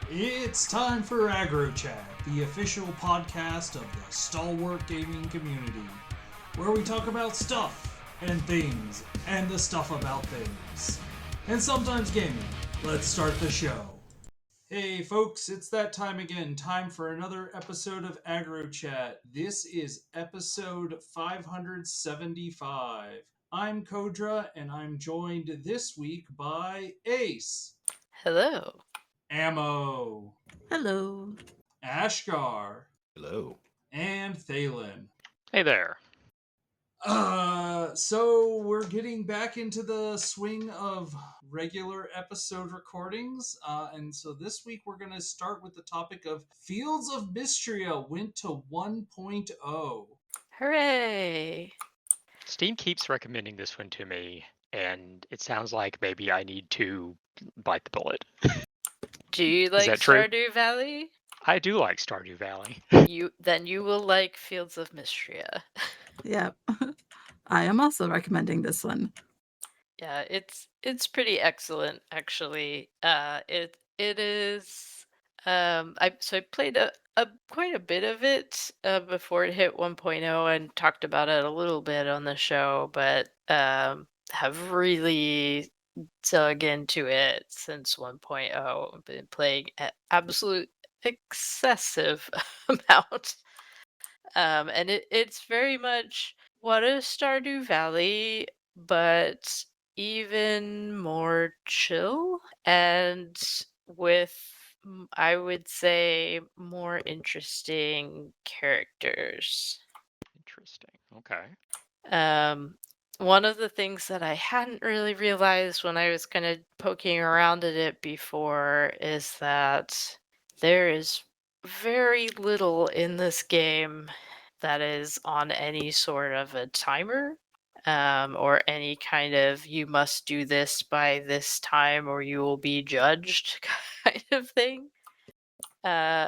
It's time for AggroChat, the official podcast of the stalwart gaming community, where we talk about stuff and things and the stuff about things. And sometimes gaming. Let's start the show. Hey folks, it's that time again. Time for another episode of AggroChat. This is episode 575. I'm Kodra, and I'm joined this week by Ace, Hello. Ammo, Hello. Ashgar, Hello. and Thalen. Hey there. So we're getting back into the swing of regular episode recordings. And so this week we're going to start with the topic of Fields of Mistria went to 1.0. Hooray. Steam keeps recommending this one to me, and it sounds like maybe I need to bite the bullet. Do you like that true? Stardew Valley? I do like Stardew Valley. Then you will like Fields of Mistria. Yep. I am also recommending this one. Yeah, it's pretty excellent actually. It is I played quite a bit of it before it hit 1.0 and talked about it a little bit on the show, but have really dug into it since 1.0. I've been playing an absolute excessive amount. And it's very much what is Stardew Valley, but even more chill and with, I would say, more interesting characters. Interesting. Okay. One of the things that I hadn't really realized when I was kind of poking around at it before is that there is very little in this game that is on any sort of a timer, or any kind of you must do this by this time or you will be judged kind of thing,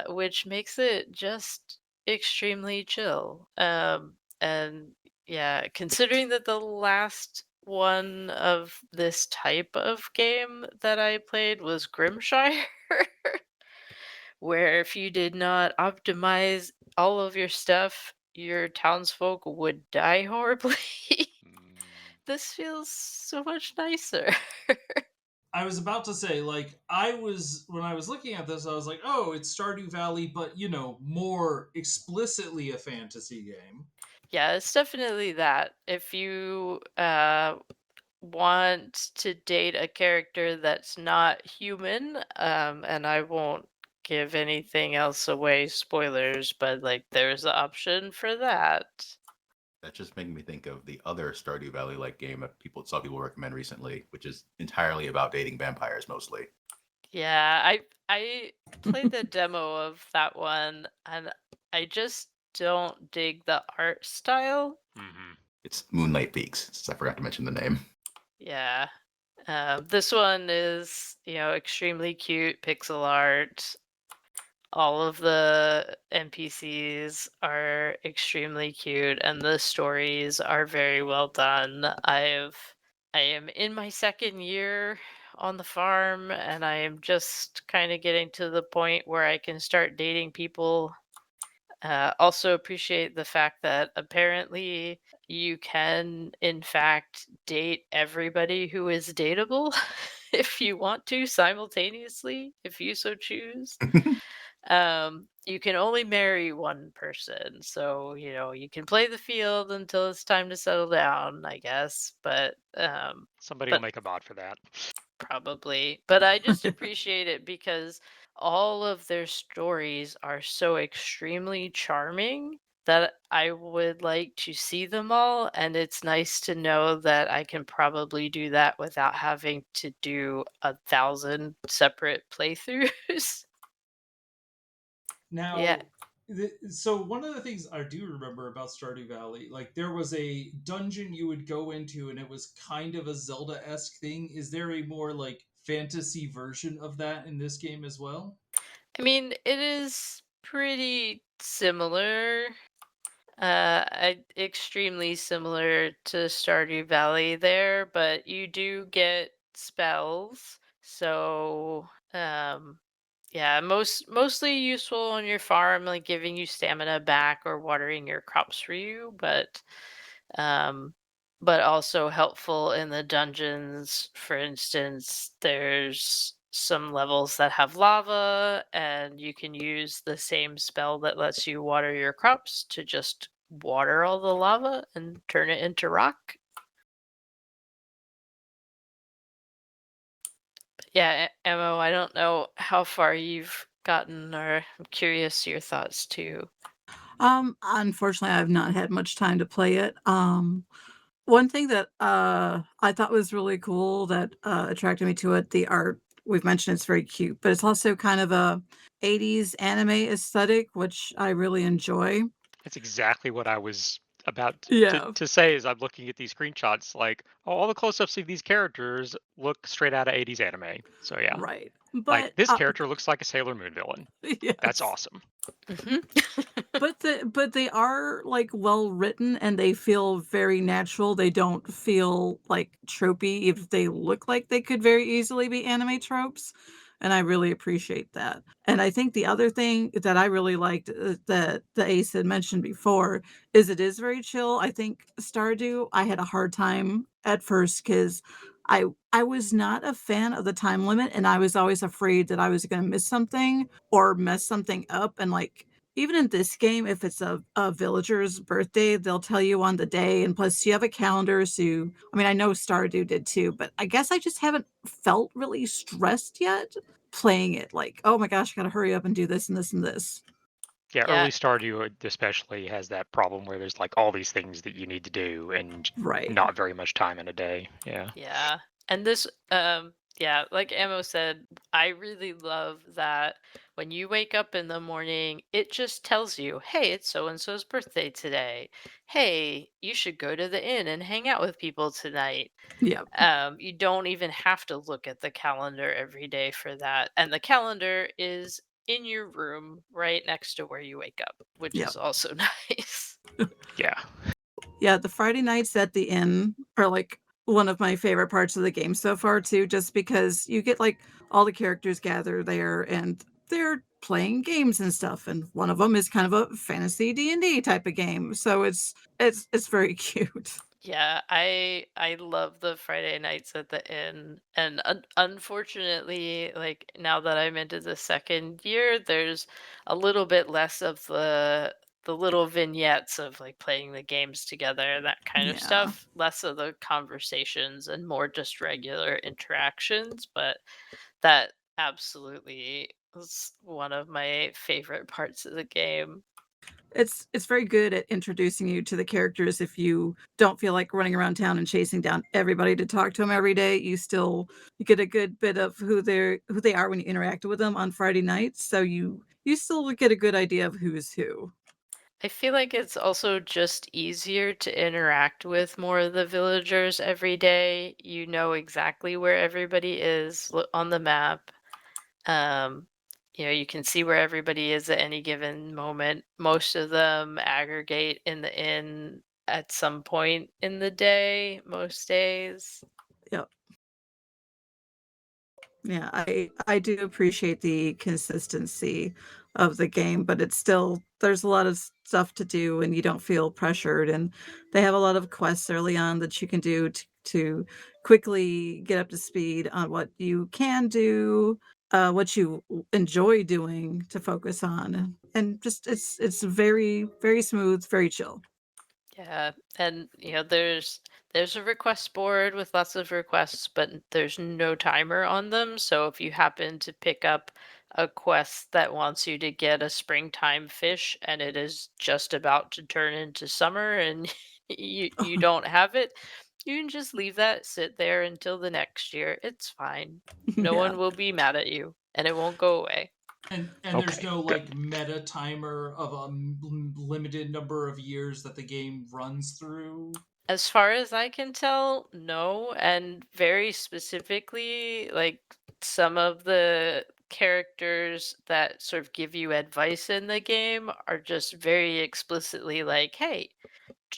which makes it just extremely chill. And yeah, considering that the last one of this type of game that I played was Grimshire, where if you did not optimize all of your stuff, your townsfolk would die horribly. This feels so much nicer. I was about to say, when I was looking at this, I was like, oh, it's Stardew Valley, but, more explicitly a fantasy game. Yeah, it's definitely that. If you want to date a character that's not human, and I won't give anything else away, spoilers, but like there's the option for that. That just made me think of the other Stardew Valley like game that saw people recommend recently, which is entirely about dating vampires mostly. Yeah, I played the demo of that one and I just don't dig the art style. Mm-hmm. It's Moonlight Peaks. I forgot to mention the name. Yeah. This one is, extremely cute pixel art. All of the NPCs are extremely cute and the stories are very well done. I am in my second year on the farm and I am just kind of getting to the point where I can start dating people. Also appreciate the fact that apparently you can in fact date everybody who is dateable if you want to simultaneously, if you so choose. You can only marry one person, so you can play the field until it's time to settle down, I guess. But Somebody will but make a bot for that. probably. But I just appreciate it because all of their stories are so extremely charming that I would like to see them all, and it's nice to know that I can probably do that without having to do 1,000 separate playthroughs. Now, Yeah. so one of the things I do remember about Stardew Valley, like there was a dungeon you would go into, and it was kind of a Zelda-esque thing. Is there a more like fantasy version of that in this game as well? I mean, it is pretty similar. Extremely similar to Stardew Valley there, but you do get spells. So, Yeah, mostly useful on your farm, like giving you stamina back or watering your crops for you, um but also helpful in the dungeons. For instance, there's some levels that have lava, and you can use the same spell that lets you water your crops to just water all the lava and turn it into rock. Yeah, Emo, I don't know how far you've gotten, or I'm curious your thoughts too. Unfortunately, I've not had much time to play it. One thing that I thought was really cool that attracted me to it, the art. We've mentioned it's very cute, but it's also kind of a 80s anime aesthetic, which I really enjoy. That's exactly what I was about Yeah, to say as I'm looking at these screenshots. Like, oh, all the close-ups of these characters look straight out of 80s anime. So yeah, right. like But this character looks like a Sailor Moon villain. That's yes. awesome. Hmm. But they are, like, well written and they feel very natural. They don't feel, like, tropey if they look like they could very easily be anime tropes, and I really appreciate that. And I think the other thing that I really liked, that Ace had mentioned before is it is very chill. I think Stardew, I had a hard time at first because I was not a fan of the time limit, and I was always afraid that I was gonna miss something or mess something up, and, like, even in this game, if it's a villager's birthday, they'll tell you on the day, and plus you have a calendar, so I mean, I know Stardew did too, but I guess I just haven't felt really stressed yet playing it, like, "Oh my gosh, I gotta hurry up and do this and this and this." Yeah, Yeah, early Stardew especially has that problem where there's like all these things that you need to do and Right. not very much time in a day. Yeah. yeah. And this, yeah, like Amo said, I really love that when you wake up in the morning, it just tells you, hey, it's so and so's birthday today. Hey, you should go to the inn and hang out with people tonight. Yep, You don't even have to look at the calendar every day for that. And the calendar is in your room right next to where you wake up, which yep. is also nice. Yeah. Yeah, the Friday nights at the inn are, like, one of my favorite parts of the game so far too, just because you get, like, all the characters gather there, and they're playing games and stuff, and one of them is kind of a fantasy D&D type of game, so it's very cute. Yeah, I love the Friday nights at the inn, and unfortunately, like now that I'm into the second year, there's a little bit less of the little vignettes of like playing the games together and that kind of Yeah. stuff, less of the conversations and more just regular interactions, but that absolutely was one of my favorite parts of the game. It's very good at introducing you to the characters if you don't feel like running around town and chasing down everybody to talk to them every day. You get a good bit of who they are when you interact with them on Friday nights, so you still get a good idea of who's who. I feel like it's also just easier to interact with more of the villagers every day. You know exactly where everybody is on the map. Um, you can see where everybody is at any given moment. Most of them aggregate in the inn at some point in the day, most days. Yep. Yeah, I do appreciate the consistency of the game, but it's still there's a lot of stuff to do and you don't feel pressured, and they have a lot of quests early on that you can do to quickly get up to speed on what you can do, what you enjoy doing to focus on. And just it's very, very smooth, very chill. Yeah, and there's a request board with lots of requests, but there's no timer on them. So if you happen to pick up a quest that wants you to get a springtime fish and it is just about to turn into summer and you don't have it, you can just leave that sit there until the next year. It's fine. No Yeah. one will be mad at you and it won't go away. And there's Okay. no Good. like meta timer of a limited number of years that the game runs through. As far as I can tell, no. And very specifically, like some of the characters that sort of give you advice in the game are just very explicitly like, hey,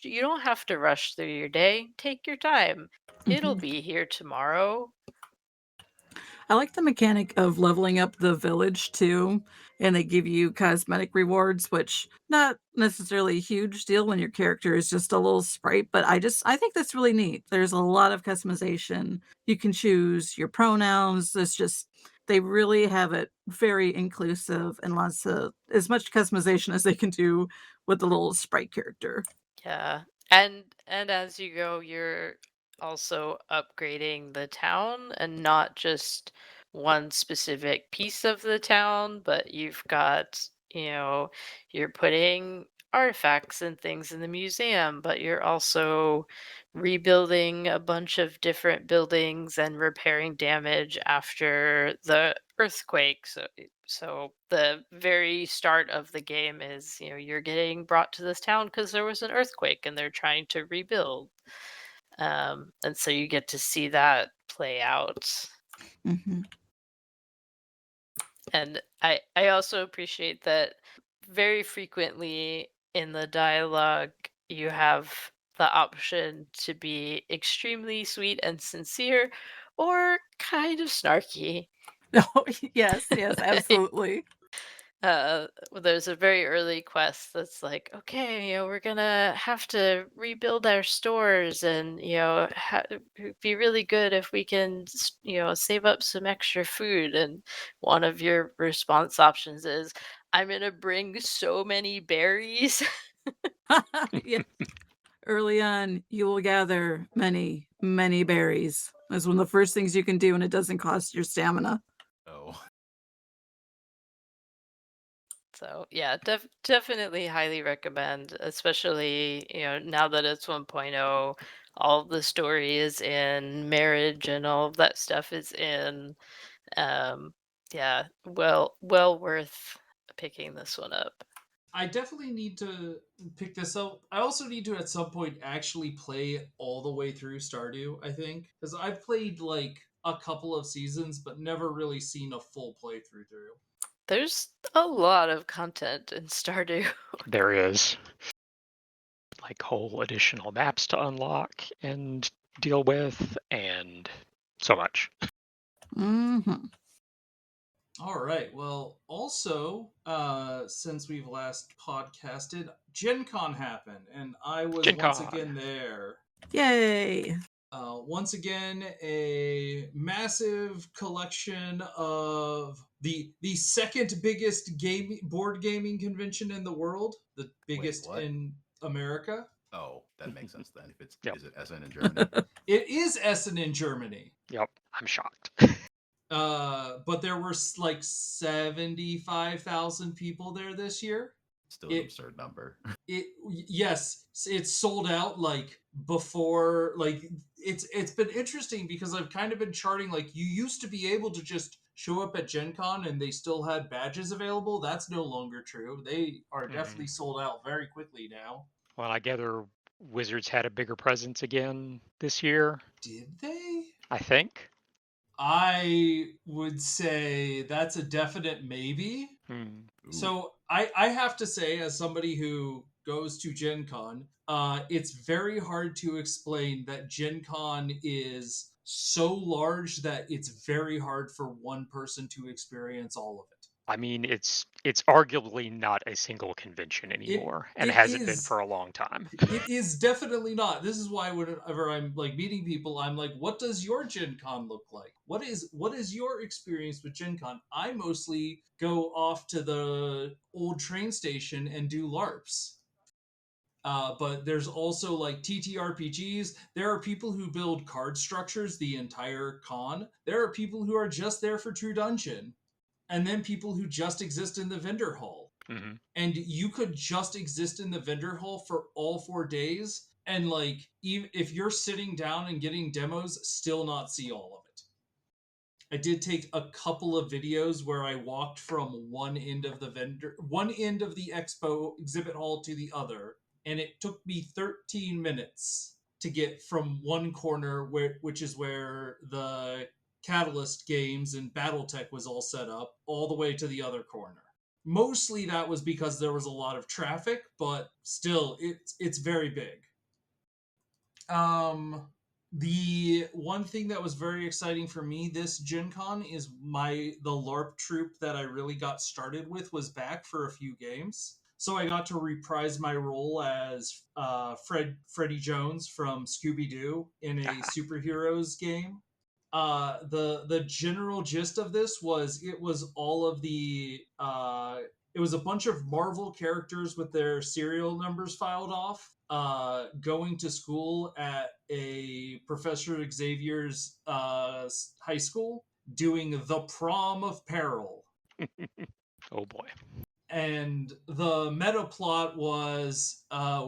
you don't have to rush through your day. Take your time. It'll Mhm. be here tomorrow. I like the mechanic of leveling up the village too, and they give you cosmetic rewards, which not necessarily a huge deal when your character is just a little sprite, but I think that's really neat. There's a lot of customization. You can choose your pronouns. It's just they really have it very inclusive and lots of as much customization as they can do with the little sprite character. Yeah. And as you go, you're also upgrading the town and not just one specific piece of the town, but you've got, you're putting artifacts and things in the museum, but you're also rebuilding a bunch of different buildings and repairing damage after the earthquake. So the very start of the game is, you're getting brought to this town because there was an earthquake and they're trying to rebuild. And so you get to see that play out. Mhm. And I also appreciate that very frequently in the dialogue you have the option to be extremely sweet and sincere or kind of snarky. Oh, yes, absolutely. There's a very early quest that's like, okay, we're gonna have to rebuild our stores, and it'd be really good if we can, save up some extra food. And one of your response options is, I'm gonna bring so many berries. Yeah. Early on, you will gather many, many berries. That's one of the first things you can do, and it doesn't cost your stamina. Oh, So yeah, definitely highly recommend, especially now that it's 1.0, all of the story is in, marriage and all of that stuff is in. Um, yeah, well worth picking this one up. I definitely need to pick this up. I also need to at some point actually play all the way through Stardew, I think. Because I've played like a couple of seasons, but never really seen a full playthrough through. There's a lot of content in Stardew. There is like whole additional maps to unlock and deal with, and so much. Hmm. All right. Well, also, since we've last podcasted, GenCon happened, and I was once GenCon. again there. Yay! Once again, a massive collection of the second biggest board gaming convention in the world, the wait, biggest what? in America. Oh, that makes sense then. If it's Yep. is it Essen in Germany? It is Essen in Germany. Yep. I'm shocked. But there were like 75,000 people there this year. Still an It absurd number. it yes, it's sold out like before. Like it's been interesting because I've kind of been charting, like, you used to be able to just show up at Gen Con and they still had badges available. That's no longer true. They are definitely sold out very quickly now. Well, I gather Wizards had a bigger presence again this year, Did they? I think. I would say that's a definite maybe. Hmm. Ooh. So I have to say, as somebody who goes to Gen Con, it's very hard to explain that Gen Con is so large that it's very hard for one person to experience all of it. I mean, it's arguably not a single convention anymore, and It hasn't been is for a long time. it is definitely not. This is why whenever I'm like meeting people, I'm like, what does your Gen Con look like? What is your experience with Gen Con? I mostly go off to the old train station and do LARPs. But there's also like TTRPGs. There are people who build card structures the entire con. There are people who are just there for True Dungeon. And then people who just exist in the vendor hall. Hmm. And you could just exist in the vendor hall for all 4 days. And like, even if you're sitting down and getting demos, still not see all of it. I did take a couple of videos where I walked from one end of the expo exhibit hall to the other, and it took me 13 minutes to get from one corner which is where the Catalyst games and BattleTech was all set up, all the way to the other corner. Mostly that was because there was a lot of traffic, but still it's very big. The one thing that was very exciting for me this Gen Con is the LARP troop that I really got started with was back for a few games. So I got to reprise my role as Freddie Jones from Scooby-Doo in a superheroes game. The general gist of this was it was all of the it was a bunch of Marvel characters with their serial numbers filed off, going to school at a Professor Xavier's high school, doing the Prom of Peril. Oh boy. And the meta plot was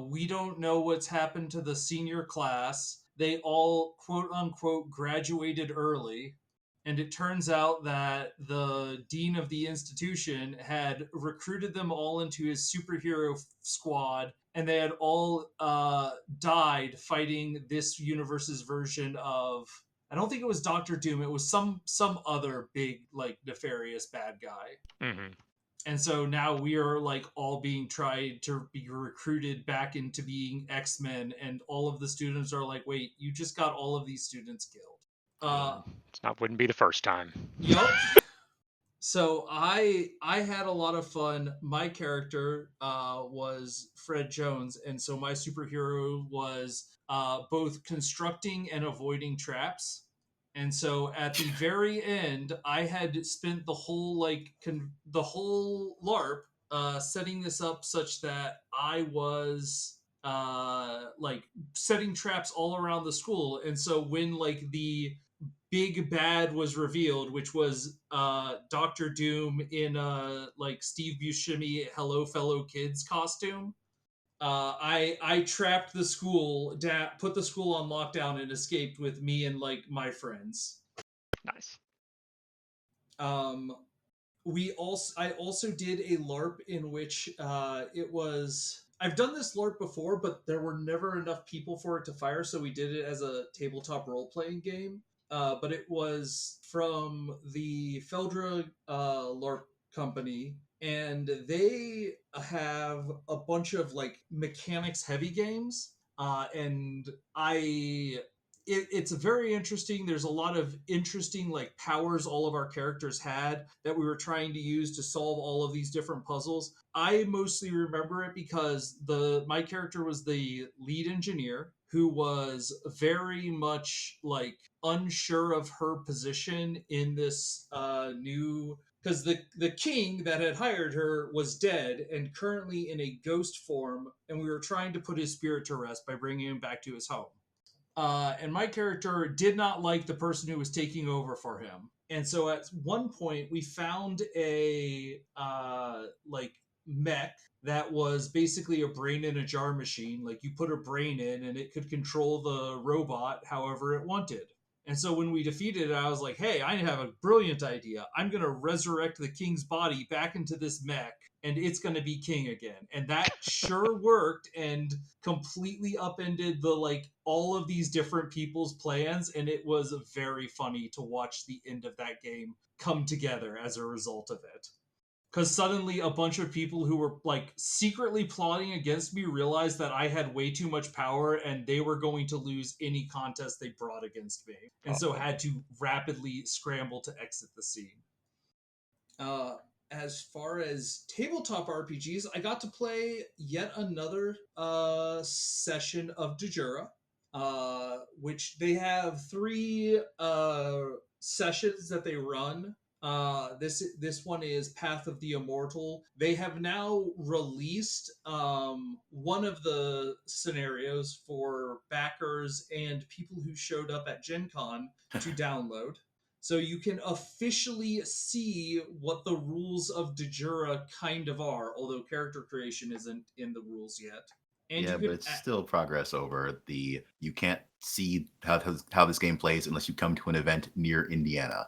we don't know what's happened to the senior class. They all, quote unquote, graduated early. And it turns out that the dean of the institution had recruited them all into his superhero squad, and they had all died fighting this universe's version of. I don't think it was Doctor Doom. It was some other big, like, nefarious bad guy. Mm-hmm. And so now we are like all being tried to be recruited back into being X-Men, and all of the students are like, wait, you just got all of these students killed. Wouldn't be the first time. Yup. So I had a lot of fun. My character was Fred Jones, and so my superhero was both constructing and avoiding traps. And so at the very end, I had spent the whole the whole LARP setting this up such that I was like setting traps all around the school. And so when like the big bad was revealed, which was Doctor Doom in like Steve Buscemi Hello Fellow Kids costume. I trapped the school, put the school on lockdown, and escaped with me and like my friends. Nice. I also did a LARP in which it was. I've done this LARP before, but there were never enough people for it to fire, so we did it as a tabletop role-playing game. But it was from the Feldra LARP company, and they have a bunch of like mechanics heavy games. And it's very interesting. There's a lot of interesting like powers all of our characters had that we were trying to use to solve all of these different puzzles. I mostly remember it because my character was the lead engineer who was very much like unsure of her position in this new, because the king that had hired her was dead and currently in a ghost form, and we were trying to put his spirit to rest by bringing him back to his home. And my character did not like the person who was taking over for him. And so at one point we found a like mech that was basically a brain in a jar machine. Like you put a brain in and it could control the robot however it wanted. And so when we defeated it, I was like, hey, I have a brilliant idea. I'm going to resurrect the king's body back into this mech, and it's going to be king again. And that sure worked and completely upended the like all of these different people's plans. And it was very funny to watch the end of that game come together as a result of it. Because suddenly a bunch of people who were like secretly plotting against me realized that I had way too much power and they were going to lose any contest they brought against me. And so had to rapidly scramble to exit the scene. As far as tabletop RPGs, I got to play yet another session of Dejura, which they have 3 sessions that they run. This one is Path of the Immortal. They have now released one of the scenarios for backers and people who showed up at GenCon to download. So you can officially see what the rules of Dejura kind of are, although character creation isn't in the rules yet. And yeah, but it's still progress over the. You can't see how this game plays unless you come to an event near Indiana.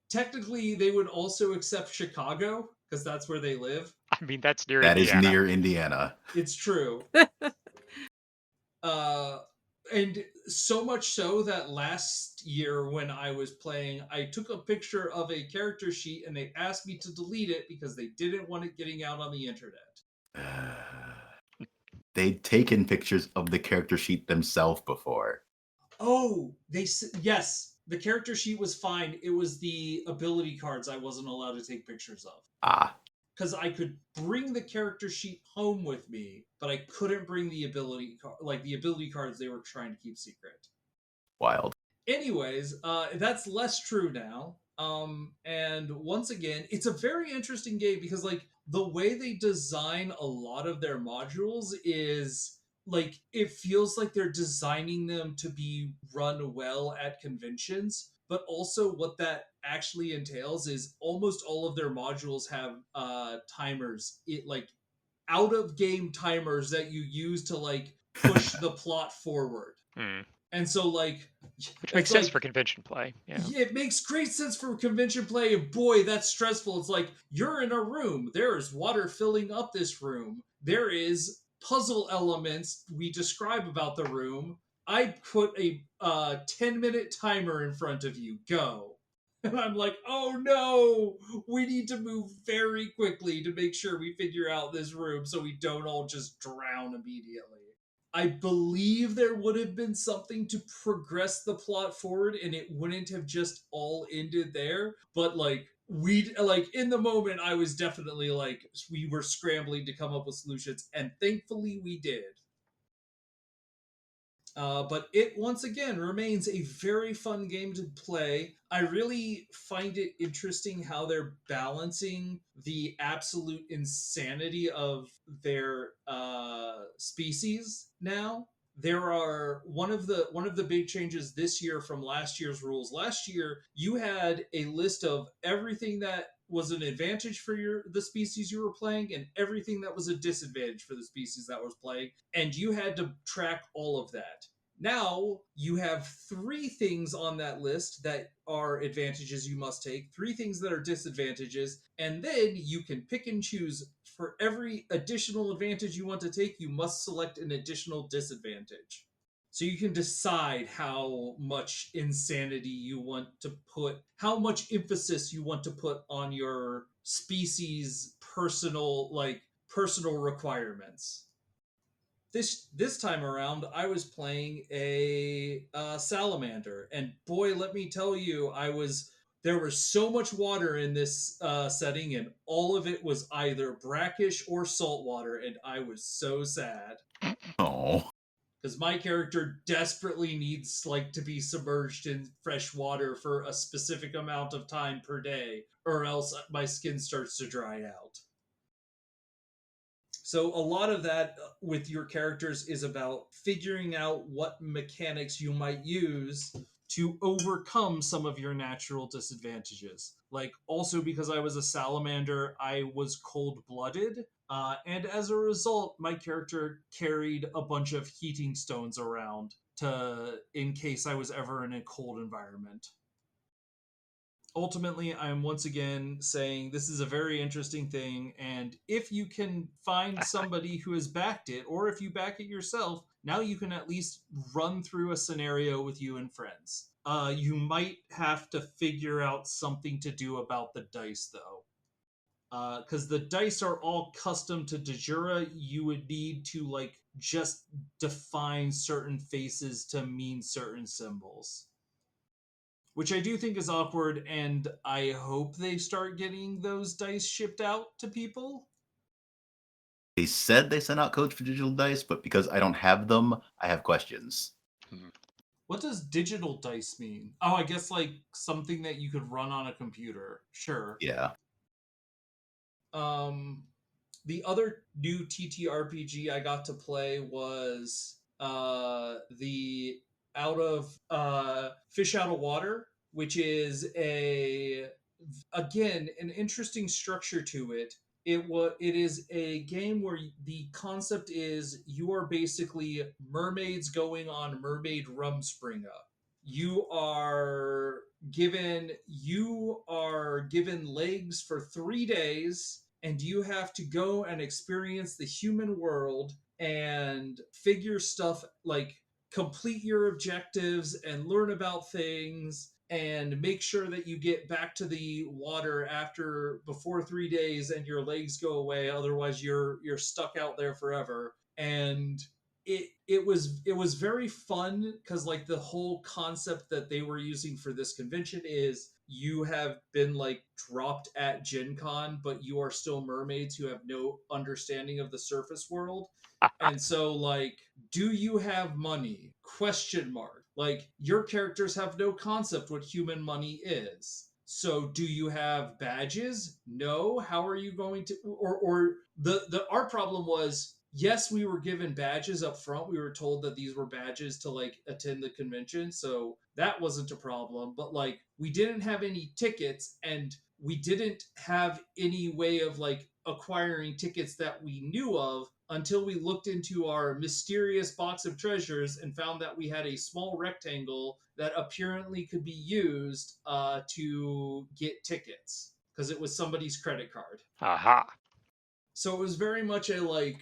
Technically, they would also accept Chicago because that's where they live. I mean, that's near That Indiana. is near Indiana. It's true. And so much so that last year when I was playing, I took a picture of a character sheet and they asked me to delete it because they didn't want it getting out on the internet. They'd taken pictures of the character sheet themselves before. Oh, yes, the character sheet was fine. It was the ability cards I wasn't allowed to take pictures of. Ah, Because I could bring the character sheet home with me, but I couldn't bring the ability cards they were trying to keep secret. wild. Anyways, that's less true now. And once again, it's a very interesting game because like the way they design a lot of their modules is like it feels like they're designing them to be run well at conventions, but also what that actually entails is almost all of their modules have timers, it like out of game timers that you use to like push the plot forward. Hmm. And so like Which it's makes sense like, for convention play. Yeah. it makes great sense for convention play, and boy, that's stressful. It's like you're in a room, there is water filling up this room, there is puzzle elements we describe about the room. I put a 10-minute timer in front of you, go. And I'm like, oh no, we need to move very quickly to make sure we figure out this room so we don't all just drown immediately. I believe there would have been something to progress the plot forward and it wouldn't have just all ended there. But like we like in the moment I was definitely like we were scrambling to come up with solutions and thankfully we did. But it once again remains a very fun game to play. I really find it interesting how they're balancing the absolute insanity of their species now. There are one of the big changes this year from last year's rules. Last year, you had a list of everything that was an advantage for the species you were playing and everything that was a disadvantage for the species that was playing, and you had to track all of that. Now you have 3 things on that list that are advantages you must take, 3 things that are disadvantages, and then you can pick and choose. For every additional advantage you want to take, you must select an additional disadvantage. So you can decide how much insanity you want to put, how much emphasis you want to put on your species' personal requirements. This time around, I was playing a salamander, and boy, let me tell you, there was so much water in this setting, and all of it was either brackish or saltwater, and I was so sad Oh, because my character desperately needs like to be submerged in fresh water for a specific amount of time per day, or else my skin starts to dry out. So a lot of that with your characters is about figuring out what mechanics you might use to overcome some of your natural disadvantages. Like also because I was a salamander, I was cold-blooded, and as a result, my character carried a bunch of heating stones around in case I was ever in a cold environment. Ultimately, I'm once again saying this is a very interesting thing, and if you can find somebody who has backed it, or if you back it yourself, now you can at least run through a scenario with you and friends. You might have to figure out something to do about the dice, though. Because the dice are all custom to de jure, you would need to, like, just define certain faces to mean certain symbols. Which I do think is awkward, and I hope they start getting those dice shipped out to people. they said they sent out codes for digital dice, but because I don't have them, I have questions. What does digital dice mean? Oh, I guess like something that you could run on a computer. Sure. Yeah. The other new TTRPG I got to play was the Fish Out of Water, which is again an interesting structure to it. It is a game where the concept is you are basically mermaids going on mermaid rumspringa. You are given legs for 3 days, and you have to go and experience the human world and figure stuff like complete your objectives and learn about things and make sure that you get back to the water before 3 days and your legs go away, otherwise you're stuck out there forever. And it was very fun because like the whole concept that they were using for this convention is you have been like dropped at GenCon, but you are still mermaids who have no understanding of the surface world. And so like, do you have money? Question mark. Like your characters have no concept what human money is. So do you have badges? No. How are you going to or the our problem was yes, we were given badges up front. We were told that these were badges to like attend the convention. So that wasn't a problem, but like we didn't have any tickets and we didn't have any way of like acquiring tickets that we knew of until we looked into our mysterious box of treasures and found that we had a small rectangle that apparently could be used to get tickets because it was somebody's credit card. Aha. So it was very much a like,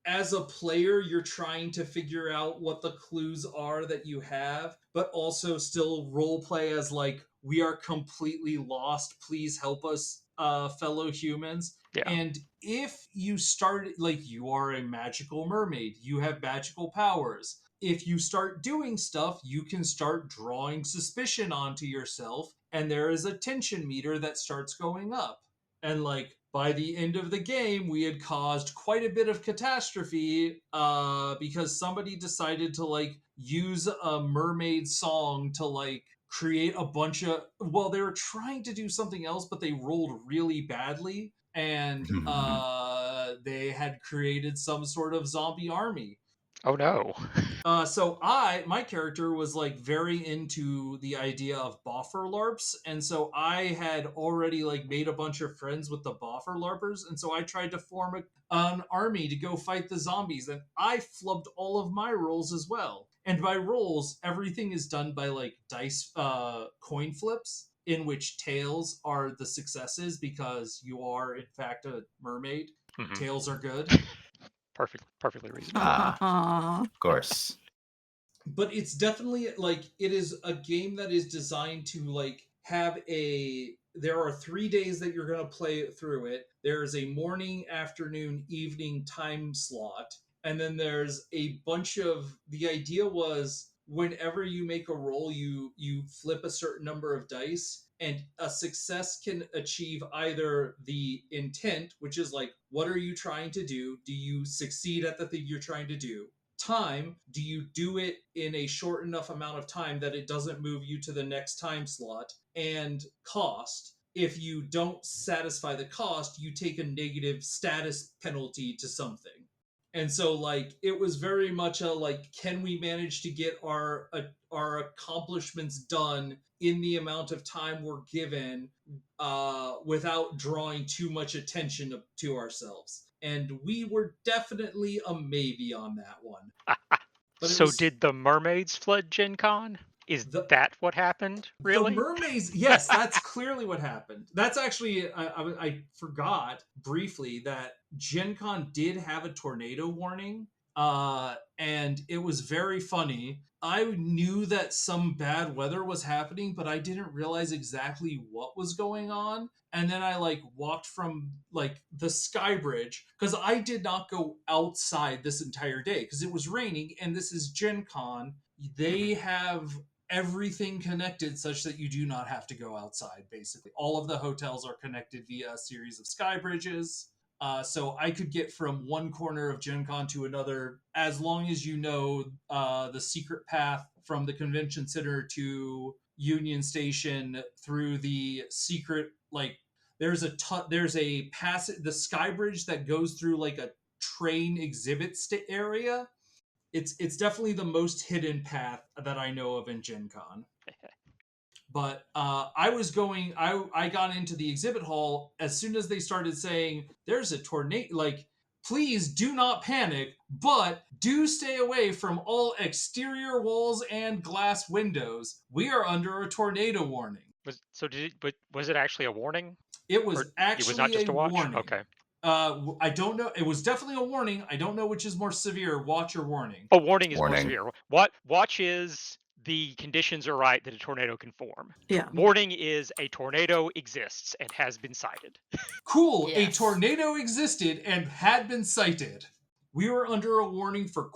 as a player, you're trying to figure out what the clues are that you have, but also still role play as like, we are completely lost. Please help us, fellow humans. Yeah. And if you start, like, you are a magical mermaid, you have magical powers. If you start doing stuff, you can start drawing suspicion onto yourself, and there is a tension meter that starts going up. And like by the end of the game, we had caused quite a bit of catastrophe because somebody decided to like use a mermaid song to like create a bunch of. Well, they were trying to do something else, but they rolled really badly, and they had created some sort of zombie army. Oh no. So my character was like very into the idea of boffer larps, and so I had already like made a bunch of friends with the boffer larpers, and so I tried to form an army to go fight the zombies, and I flubbed all of my rolls as well. And by rolls, everything is done by like dice coin flips, in which tails are the successes because you are in fact a mermaid. Mhm. Tails are good. Perfectly reasonable. Of course. But it's definitely like it is a game that is designed to like have there are 3 days that you're going to play through it. There is a morning, afternoon, evening time slot, and then there's a bunch of the idea was whenever you make a roll, you flip a certain number of dice, and a success can achieve either the intent, which is like, what are you trying to do? Do you succeed at the thing you're trying to do? Time, do you do it in a short enough amount of time that it doesn't move you to the next time slot? And cost, if you don't satisfy the cost, you take a negative status penalty to something. And so like it was very much a like, can we manage to get our accomplishments done in the amount of time we're given without drawing too much attention to ourselves? And we were definitely a maybe on that one. But So did the mermaids flood GenCon? Is that what happened? Really? The mermaids, yes, that's clearly what happened. That's actually, I forgot briefly that GenCon did have a tornado warning, and it was very funny. I knew that some bad weather was happening, but I didn't realize exactly what was going on. And then I like walked from like the sky bridge because I did not go outside this entire day because it was raining, and this is GenCon. They have everything connected such that you do not have to go outside. Basically, all of the hotels are connected via a series of sky bridges. So I could get from one corner of GenCon to another as long as you know the secret path from the convention center to Union Station through the secret like there's a passage, the sky bridge that goes through like a train exhibit area. It's definitely the most hidden path that I know of in GenCon. But I got into the exhibit hall as soon as they started saying there's a tornado. Like, please do not panic, but do stay away from all exterior walls and glass windows. We are under a tornado warning. Was it actually a warning? It was actually it was not just a watch? warning. Okay. I don't know. It was definitely a warning. I don't know which is more severe, watch or warning. Oh, warning is more severe. Watch is the conditions are right that a tornado can form. Yeah. Warning is a tornado exists and has been sighted. Cool. Yes. A tornado existed and had been sighted. we were under a warning for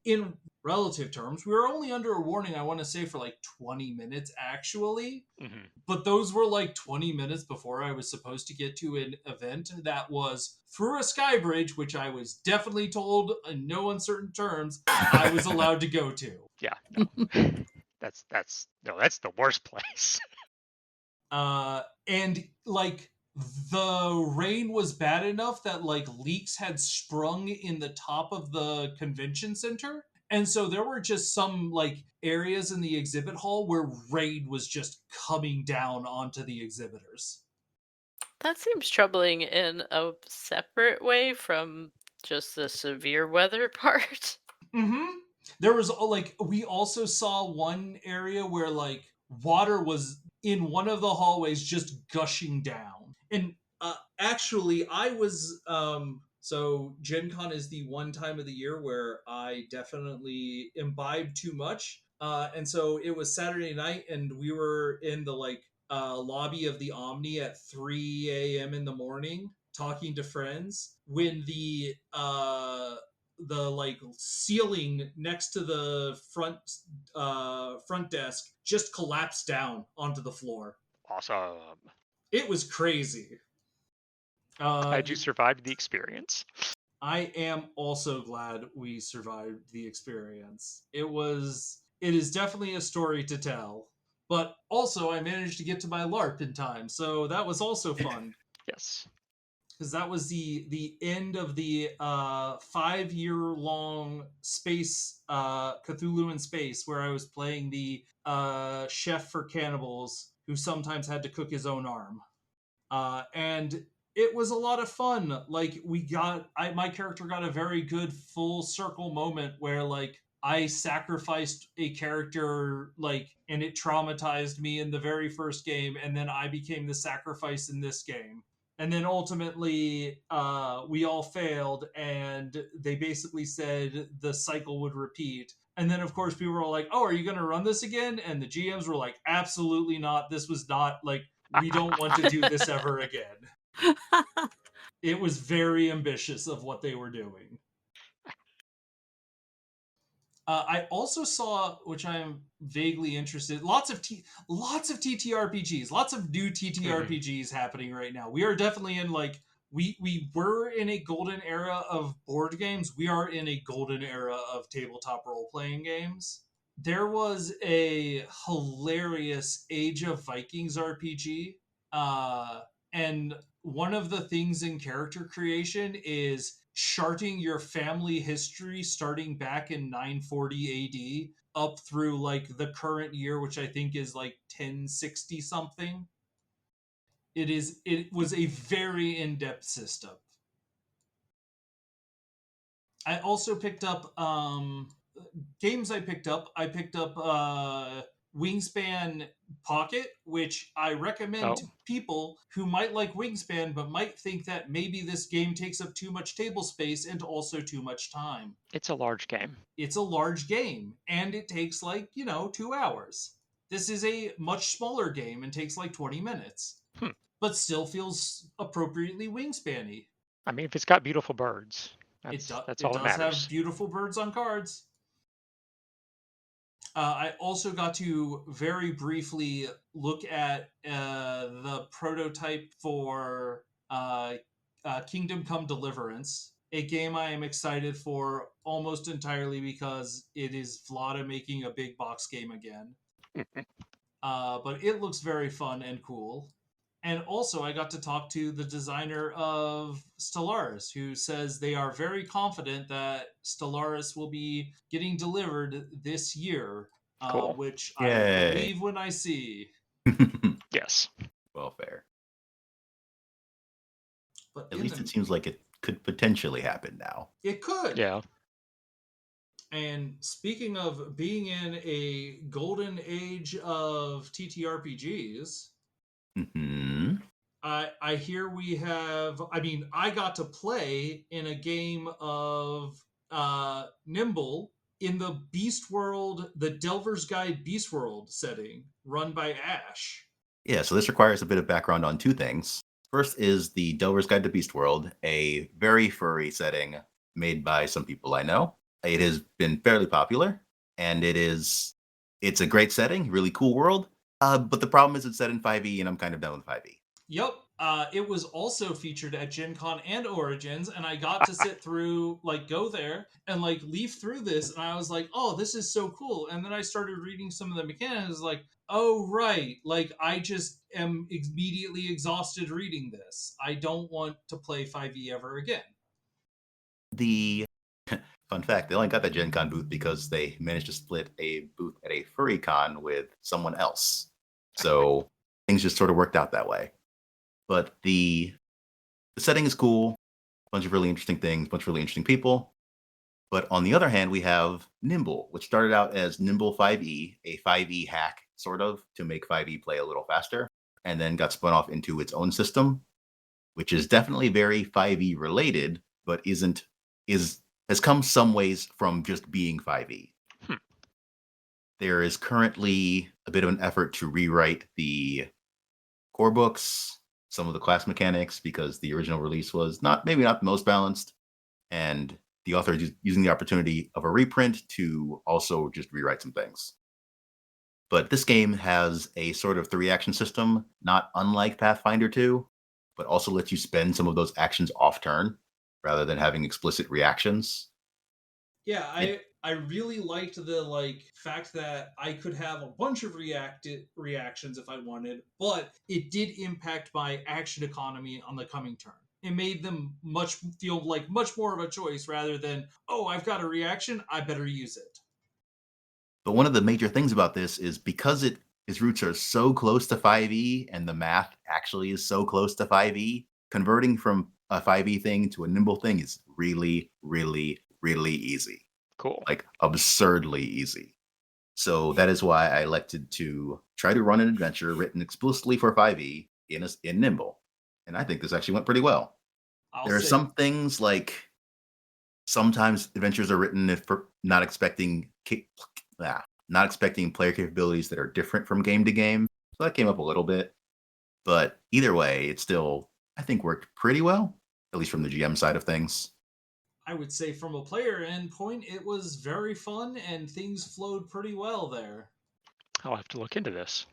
in relative terms, we were only under a warning, I want to say, for like 20 minutes, actually. Mhm. But those were like 20 minutes before I was supposed to get to an event that was through a sky bridge, which I was definitely told in no uncertain terms I was allowed to go to. Yeah, no. that's the worst place. And like the rain was bad enough that like leaks had sprung in the top of the convention center. And so there were just some like areas in the exhibit hall where rain was just coming down onto the exhibitors. That seems troubling in a separate way from just the severe weather part. Mm-hmm. There was like we also saw one area where like water was in one of the hallways just gushing down. And actually I was so GenCon is the one time of the year where I definitely imbibe too much. And so it was Saturday night and we were in the like lobby of the Omni at 3 a.m. in the morning talking to friends when the like ceiling next to the front desk just collapsed down onto the floor. Awesome. It was crazy. Glad you survived the experience. I am also glad we survived the experience. It is definitely a story to tell. But also I managed to get to my LARP in time, so that was also fun. Yes. Because that was the end of the 5-year-long space Cthulhu in Space, where I was playing the chef for cannibals who sometimes had to cook his own arm, and it was a lot of fun. Like my character got a very good full circle moment where like I sacrificed a character like and it traumatized me in the very first game, and then I became the sacrifice in this game. And then ultimately, we all failed, and they basically said the cycle would repeat. And then, of course, people were like, "Oh, are you going to run this again?" And the GMs were like, "Absolutely not. This was not like we don't want to do this ever again." It was very ambitious of what they were doing. I also saw, which I am vaguely interested, lots of TTRPGs, lots of new TTRPGs happening right now. We are definitely in like we were in a golden era of board games. We are in a golden era of tabletop role playing games. There was a hilarious Age of Vikings RPG, and one of the things in character creation is charting your family history starting back in 940 AD up through like the current year, which I think is like 1060 something. It was a very in-depth system. I also picked up games. I picked up Wingspan Pocket, which I recommend to people who might like Wingspan but might think that maybe this game takes up too much table space and also too much time. It's a large game. It's a large game, and it takes like, 2 hours. This is a much smaller game and takes like 20 minutes, but still feels appropriately Wingspan-y. I mean, if it's got beautiful birds, that's all that matters. It does have beautiful birds on cards. I also got to very briefly look at the prototype for Kingdom Come Deliverance, a game I am excited for almost entirely because it is Vlada making a big box game again. But it looks very fun and cool. And also, I got to talk to the designer of Stellaris, who says they are very confident that Stellaris will be getting delivered this year, cool. Which Yay. I believe when I see. Yes. Well, fair. But at least it seems like it could potentially happen now. It could. Yeah. And speaking of being in a golden age of TTRPGs... Mm-hmm. I hear we have... I mean, I got to play in a game of Nimble in the Beast World, the Delver's Guide Beast World setting, run by Ash. Yeah, so this requires a bit of background on two things. First is the Delver's Guide to Beast World, a very furry setting made by some people I know. It has been fairly popular, and it's a great setting, really cool world. But the problem is it's set in 5e, and I'm kind of done with 5e. Yep. It was also featured at GenCon and Origins, and I got to sit through, go there and leaf through this, and I was like, oh, this is so cool. And then I started reading some of the mechanics, oh, right. I just am immediately exhausted reading this. I don't want to play 5e ever again. The fun fact, they only got that Gen Con booth because they managed to split a booth at a furry con with someone else. So things just sort of worked out that way. But the setting is cool, a bunch of really interesting things, a bunch of really interesting people. But on the other hand, we have Nimble, which started out as Nimble 5e, a 5e hack, sort of, to make 5e play a little faster, and then got spun off into its own system, which is definitely very 5e related, but has come some ways from just being 5e. There is currently a bit of an effort to rewrite the core books, some of the class mechanics, because the original release was maybe not the most balanced, and the author is using the opportunity of a reprint to also just rewrite some things. But this game has a sort of 3-action system, not unlike Pathfinder 2, but also lets you spend some of those actions off turn rather than having explicit reactions. Yeah, I really liked the fact that I could have a bunch of reactions if I wanted, but it did impact my action economy on the coming turn. It made them feel like much more of a choice rather than, oh, I've got a reaction, I better use it. But one of the major things about this is because its roots are so close to 5e and the math actually is so close to 5e, converting from a 5e thing to a Nimble thing is really, really, really easy. Cool. Absurdly easy. So that is why I elected to try to run an adventure written explicitly for 5e in Nimble. And I think this actually went pretty well. There are some things sometimes adventures are written for not expecting player capabilities that are different from game to game. So that came up a little bit. But either way, it still, I think, worked pretty well, at least from the GM side of things. I would say from a player endpoint, it was very fun and things flowed pretty well there. I'll have to look into this.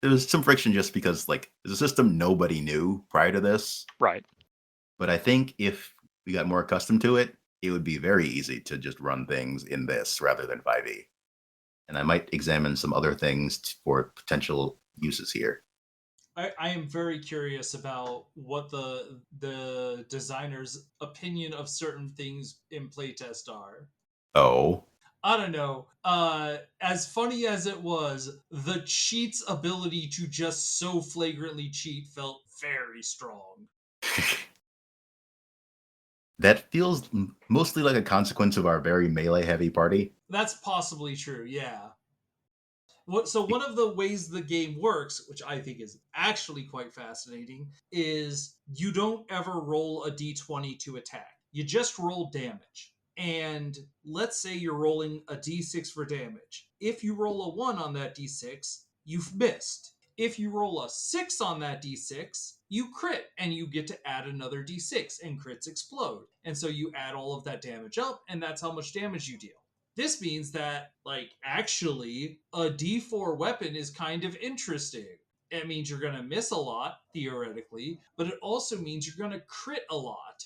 There was some friction just because, it's a system nobody knew prior to this. Right. But I think if we got more accustomed to it, it would be very easy to just run things in this rather than 5e. And I might examine some other things for potential uses here. I am very curious about what the designer's opinion of certain things in playtest are. Oh. I don't know. As funny as it was, the cheat's ability to just so flagrantly cheat felt very strong. That feels mostly like a consequence of our very melee-heavy party. That's possibly true, yeah. So one of the ways the game works, which I think is actually quite fascinating, is you don't ever roll a d20 to attack. You just roll damage. And let's say you're rolling a d6 for damage. If you roll a 1 on that d6, you've missed. If you roll a 6 on that d6, you crit, and you get to add another d6, and crits explode. And so you add all of that damage up, and that's how much damage you deal. This means that, actually, a d4 weapon is kind of interesting. It means you're going to miss a lot, theoretically, but it also means you're going to crit a lot.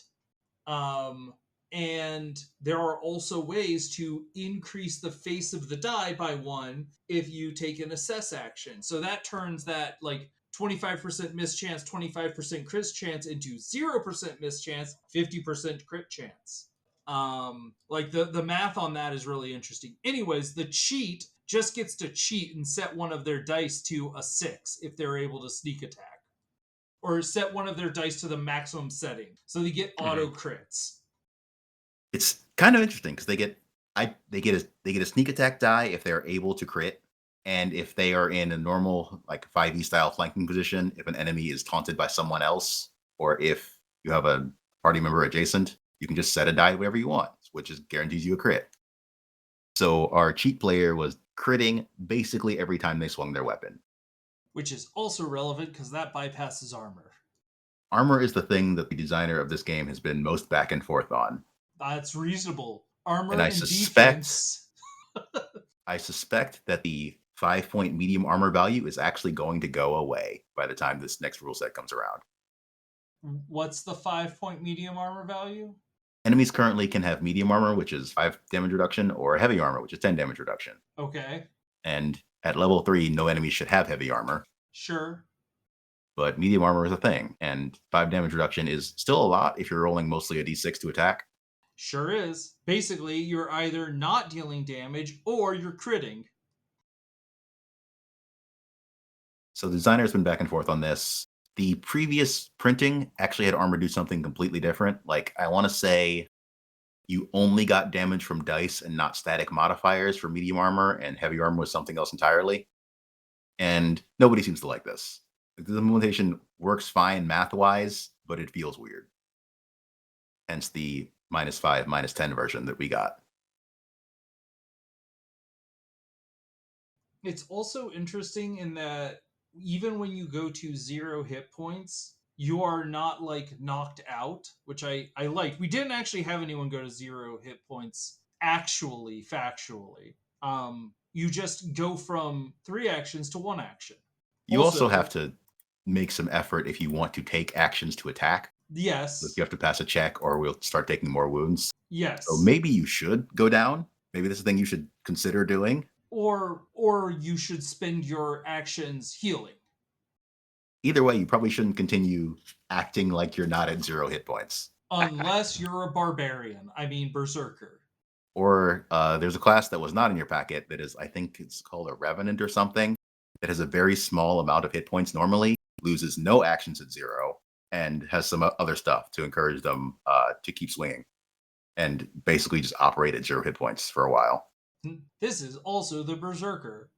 And there are also ways to increase the face of the die by 1 if you take an assess action. So that turns that, 25% miss chance, 25% crit chance into 0% miss chance, 50% crit chance. The math on that is really interesting. Anyways, the cheat just gets to cheat and set one of their dice to a 6 if they're able to sneak attack, or set one of their dice to the maximum setting, so they get auto crits. It's kind of interesting because they get a sneak attack die if they're able to crit, and if they are in a normal 5e style flanking position, if an enemy is taunted by someone else, or if you have a party member adjacent, you can just set a die wherever you want, which just guarantees you a crit. So our cheat player was critting basically every time they swung their weapon. Which is also relevant because that bypasses armor. Armor is the thing that the designer of this game has been most back and forth on. That's reasonable. Armor And I and suspect- defense. I suspect that the 5-point medium armor value is actually going to go away by the time this next rule set comes around. What's the 5-point medium armor value? Enemies currently can have medium armor, which is 5 damage reduction, or heavy armor, which is 10 damage reduction. Okay, And at level 3, no enemies should have heavy armor, sure. but medium armor is a thing, and 5 damage reduction is still a lot if you're rolling mostly a d6 to attack. Sure is. Basically, you're either not dealing damage or you're critting. So the designer's been back and forth on this. The previous printing actually had armor do something completely different. Like, I want to say you only got damage from dice and not static modifiers for medium armor, and heavy armor was something else entirely. And nobody seems to like this. The implementation works fine math-wise, but it feels weird. Hence the -5, -10 version that we got. It's also interesting in that even when you go to 0 hit points, you are not like knocked out, which I liked. We didn't actually have anyone go to 0 hit points actually, factually. You just go from 3 actions to 1 action. You also have to make some effort if you want to take actions to attack. Yes. You have to pass a check or we'll start taking more wounds. Yes. So maybe you should go down. Maybe this is a thing you should consider doing. Or you should spend your actions healing. Either way, you probably shouldn't continue acting like you're not at 0 hit points. Unless you're a barbarian. I mean, berserker. Or there's a class that was not in your packet that is, I think it's called a Revenant or something, that has a very small amount of hit points normally, loses no actions at 0, and has some other stuff to encourage them to keep swinging. And basically just operate at 0 hit points for a while. This is also the Berserker.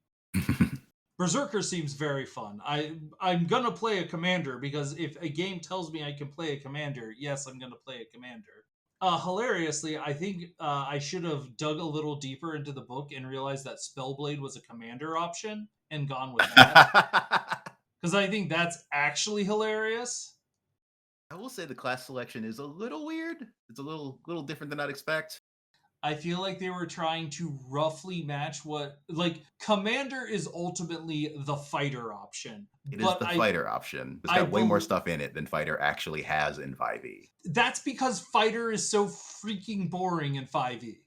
Berserker seems very fun. I'm gonna play a commander because if a game tells me I can play a commander, yes, I'm gonna play a commander. Hilariously, I think I should have dug a little deeper into the book and realized that Spellblade was a commander option and gone with that. Because I think that's actually hilarious. I will say the class selection is a little weird. It's a little different than I'd expect. I feel like they were trying to roughly match what, like, Commander is ultimately the fighter option. It is the fighter option. It's got way more stuff in it than fighter actually has in 5e. That's because fighter is so freaking boring in 5e.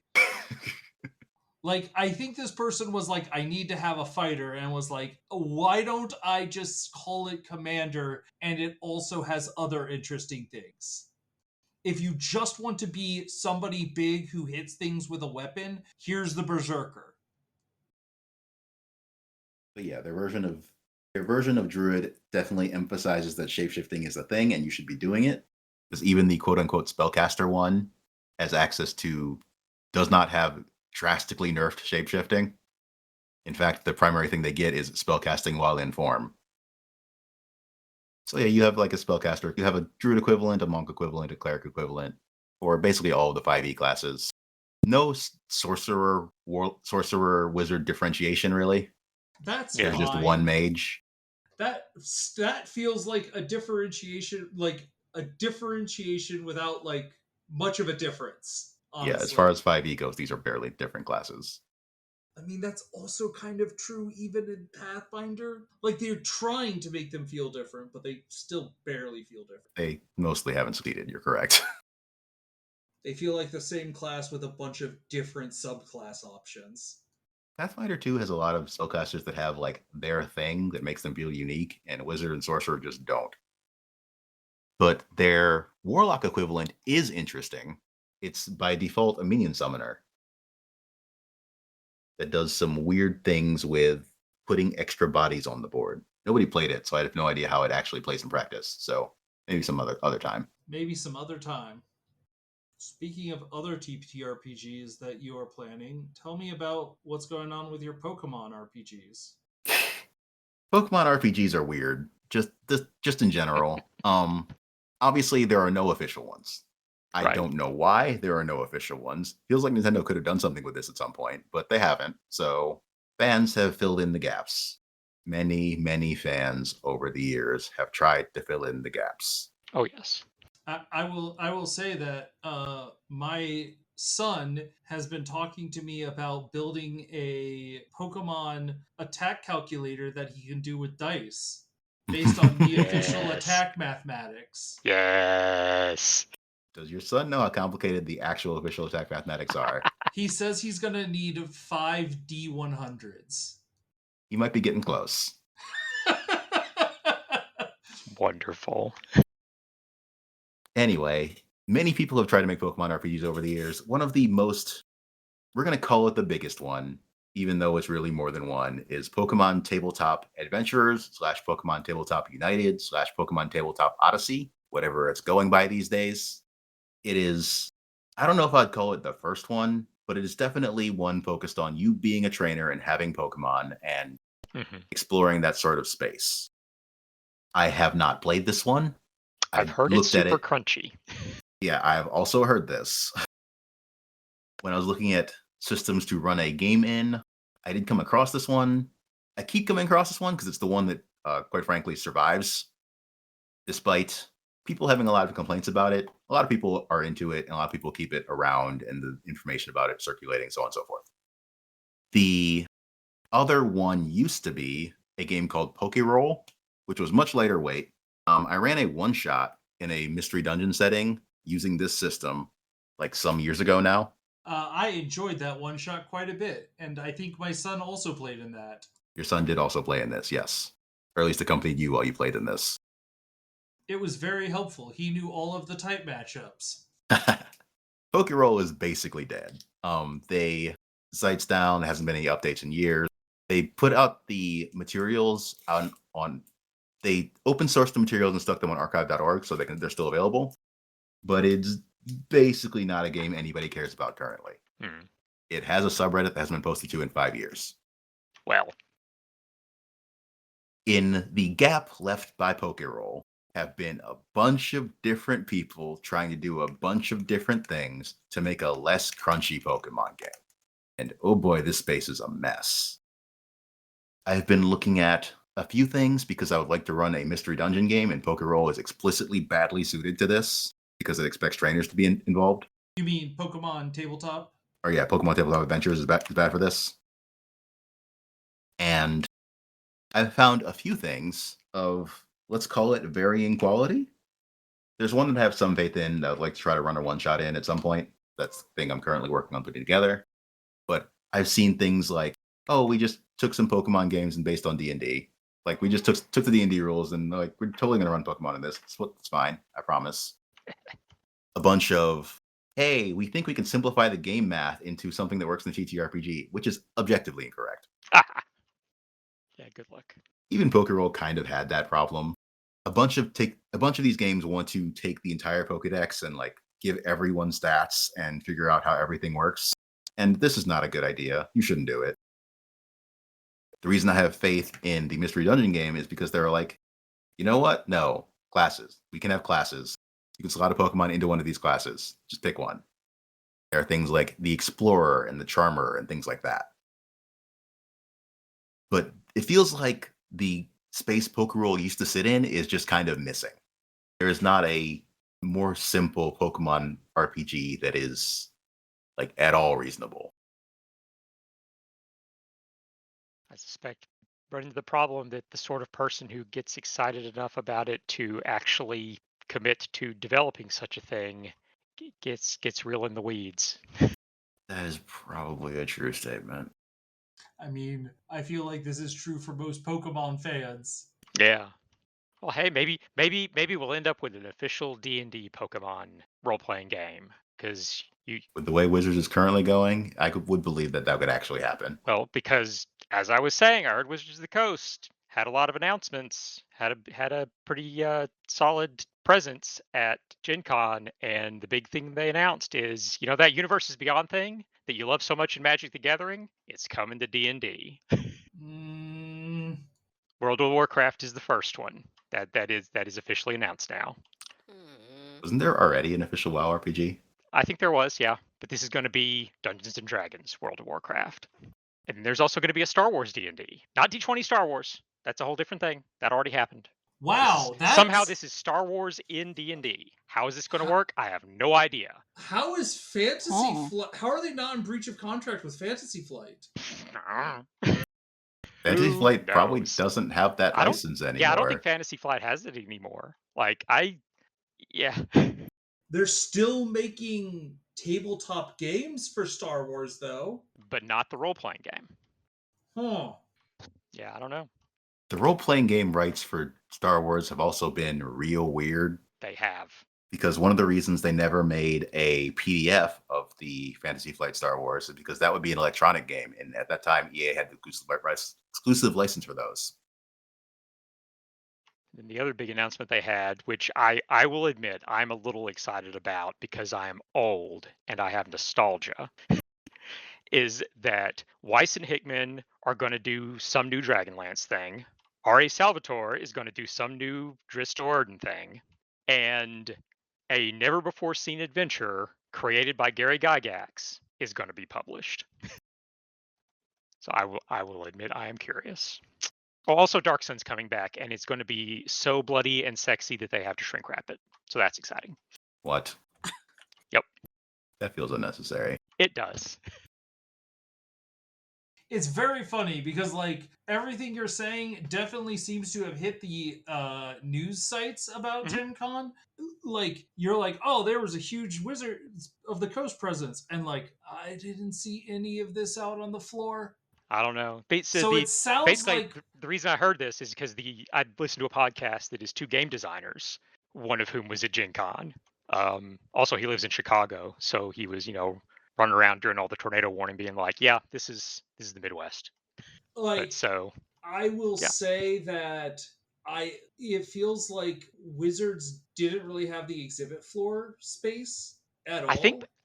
Like, I think this person was like, I need to have a fighter, and was like, why don't I just call it Commander, and it also has other interesting things? If you just want to be somebody big who hits things with a weapon, here's the Berserker. But yeah, their version of Druid definitely emphasizes that shapeshifting is a thing and you should be doing it. Because even the quote-unquote spellcaster one does not have drastically nerfed shapeshifting. In fact, the primary thing they get is spellcasting while in form. So yeah, you have like a spellcaster. You have a druid equivalent, a monk equivalent, a cleric equivalent, or basically all of the 5e classes. No sorcerer, wizard differentiation really. That's There's just one mage. That feels like a differentiation, without like much of a difference. Honestly. Yeah, as far as 5e goes, these are barely different classes. I mean, that's also kind of true even in Pathfinder. Like, they're trying to make them feel different, but they still barely feel different. They mostly haven't succeeded, you're correct. They feel like the same class with a bunch of different subclass options. Pathfinder 2 has a lot of spellcasters that have, like, their thing that makes them feel unique, and Wizard and Sorcerer just don't. But their Warlock equivalent is interesting. It's, by default, a minion summoner that does some weird things with putting extra bodies on the board. Nobody played it, so I have no idea how it actually plays in practice. So maybe some other time. Maybe some other time. Speaking of other TTRPGs that you are planning, tell me about what's going on with your Pokemon RPGs. Pokemon RPGs are weird, just in general. Obviously, there are no official ones. I don't know why there are no official ones. Feels like Nintendo could have done something with this at some point, but they haven't. So fans have filled in the gaps. Many, many fans over the years have tried to fill in the gaps. Oh, yes. I will say that my son has been talking to me about building a Pokemon attack calculator that he can do with dice based on the official Yes. attack mathematics. Yes. Does your son know how complicated the actual official attack mathematics are? He says he's gonna need 5 D100s. He might be getting close. Wonderful. Anyway, many people have tried to make Pokemon RPGs over the years. One of the most, we're going to call it the biggest one, even though it's really more than one, is Pokemon Tabletop Adventurers / Pokemon Tabletop United / Pokemon Tabletop Odyssey, whatever it's going by these days. It is, I don't know if I'd call it the first one, but it is definitely one focused on you being a trainer and having Pokemon and exploring that sort of space. I have not played this one. I've heard it's super crunchy. Yeah, I've also heard this. When I was looking at systems to run a game in, I did come across this one. I keep coming across this one because it's the one that, quite frankly, survives. Despite people having a lot of complaints about it, a lot of people are into it, and a lot of people keep it around and the information about it circulating, so on and so forth. The other one used to be a game called Pokeroll, which was much lighter weight. I ran a one-shot in a mystery dungeon setting using this system like some years ago now. I enjoyed that one shot quite a bit, and I think my son also played in that. Your son did also play in this, yes. Or at least accompanied you while you played in this. It was very helpful. He knew all of the type matchups. Pokeroll is basically dead. Site's down, there hasn't been any updates in years. They put out the materials on they open sourced the materials and stuck them on archive.org so they're still available. But it's basically not a game anybody cares about currently. It has a subreddit that hasn't been posted to in 5 years. Well, in the gap left by Pokeroll have been a bunch of different people trying to do a bunch of different things to make a less crunchy Pokemon game. And oh boy, this space is a mess. I've been looking at a few things because I would like to run a mystery dungeon game, and Pokeroll is explicitly badly suited to this because it expects trainers to be involved. You mean Pokemon Tabletop? Or yeah, Pokemon Tabletop Adventures is bad for this. And I've found a few things of, let's call it, varying quality. There's one that I have some faith in that I would like to try to run a one-shot in at some point. That's the thing I'm currently working on putting together. But I've seen things like, oh, we just took some Pokemon games and based on D&D. Like, we just took the D&D rules and like, we're totally going to run Pokemon in this. It's fine, I promise. A bunch of, hey, we think we can simplify the game math into something that works in the TTRPG, which is objectively incorrect. Yeah, good luck. Even Pokeroll kind of had that problem. A bunch of these games want to take the entire Pokédex and like give everyone stats and figure out how everything works. And this is not a good idea. You shouldn't do it. The reason I have faith in the Mystery Dungeon game is because they're like, you know what? No, classes. We can have classes. You can slot a Pokemon into one of these classes. Just pick one. There are things like the Explorer and the Charmer and things like that. But it feels like the space Pokeroll used to sit in is just kind of missing. There is not a more simple Pokemon RPG that is like at all reasonable. I suspect run into the problem that the sort of person who gets excited enough about it to actually commit to developing such a thing gets real in the weeds. That is probably a true statement. I mean, I feel like this is true for most Pokemon fans. Yeah. Well, hey, maybe we'll end up with an official D&D Pokemon role-playing game because with the way Wizards is currently going, I would believe that could actually happen. Well, because as I was saying, I heard Wizards of the Coast had a lot of announcements, had a pretty solid presence at GenCon, and the big thing they announced is, you know, that Universes Beyond thing that you love so much in Magic the Gathering, it's coming to D&D. World of Warcraft is the first one that is officially announced now. Wasn't there already an official WoW RPG? I think there was, yeah. But this is going to be Dungeons and Dragons, World of Warcraft. And there's also going to be a Star Wars D&D. Not D20 Star Wars. That's a whole different thing. That already happened. Wow, Somehow this is Star Wars in D&D. How is this going to work? I have no idea. How is Fantasy Oh. Flight? How are they not in breach of contract with Fantasy Flight? Fantasy Who Flight probably knows? doesn't have that I don't. license Yeah, I don't think anymore. Fantasy Flight has it anymore. Yeah. They're still making tabletop games for Star Wars, though. But not the role-playing game. Huh. Yeah, I don't know. The role-playing game rights for Star Wars have also been real weird. They have. Because one of the reasons they never made a PDF of the Fantasy Flight Star Wars is because that would be an electronic game. And at that time, EA had the exclusive license for those. And the other big announcement they had, which I will admit I'm a little excited about because I am old and I have nostalgia, is that Weiss and Hickman are going to do some new Dragonlance thing. R.A. Salvatore is going to do some new Dristor Orden thing. And a never-before-seen adventure created by Gary Gygax is going to be published. So I will admit I am curious. Oh, also, Dark Sun's coming back, and it's going to be so bloody and sexy that they have to shrink wrap it. So that's exciting. What? Yep. That feels unnecessary. It does. It's very funny because, like, everything you're saying definitely seems to have hit the news sites about Gen Con. Like, you're like, oh, there was a huge Wizards of the Coast presence. And, like, I didn't see any of this out on the floor. I don't know. So it sounds basically, like... the reason I heard this is because I listened to a podcast that is two game designers, one of whom was at Gen Con. Also, he lives in Chicago, so he was, running around during all the tornado warning, being like, "Yeah, this is the Midwest." Like, So I will yeah. say that it feels like Wizards didn't really have the exhibit floor space at all.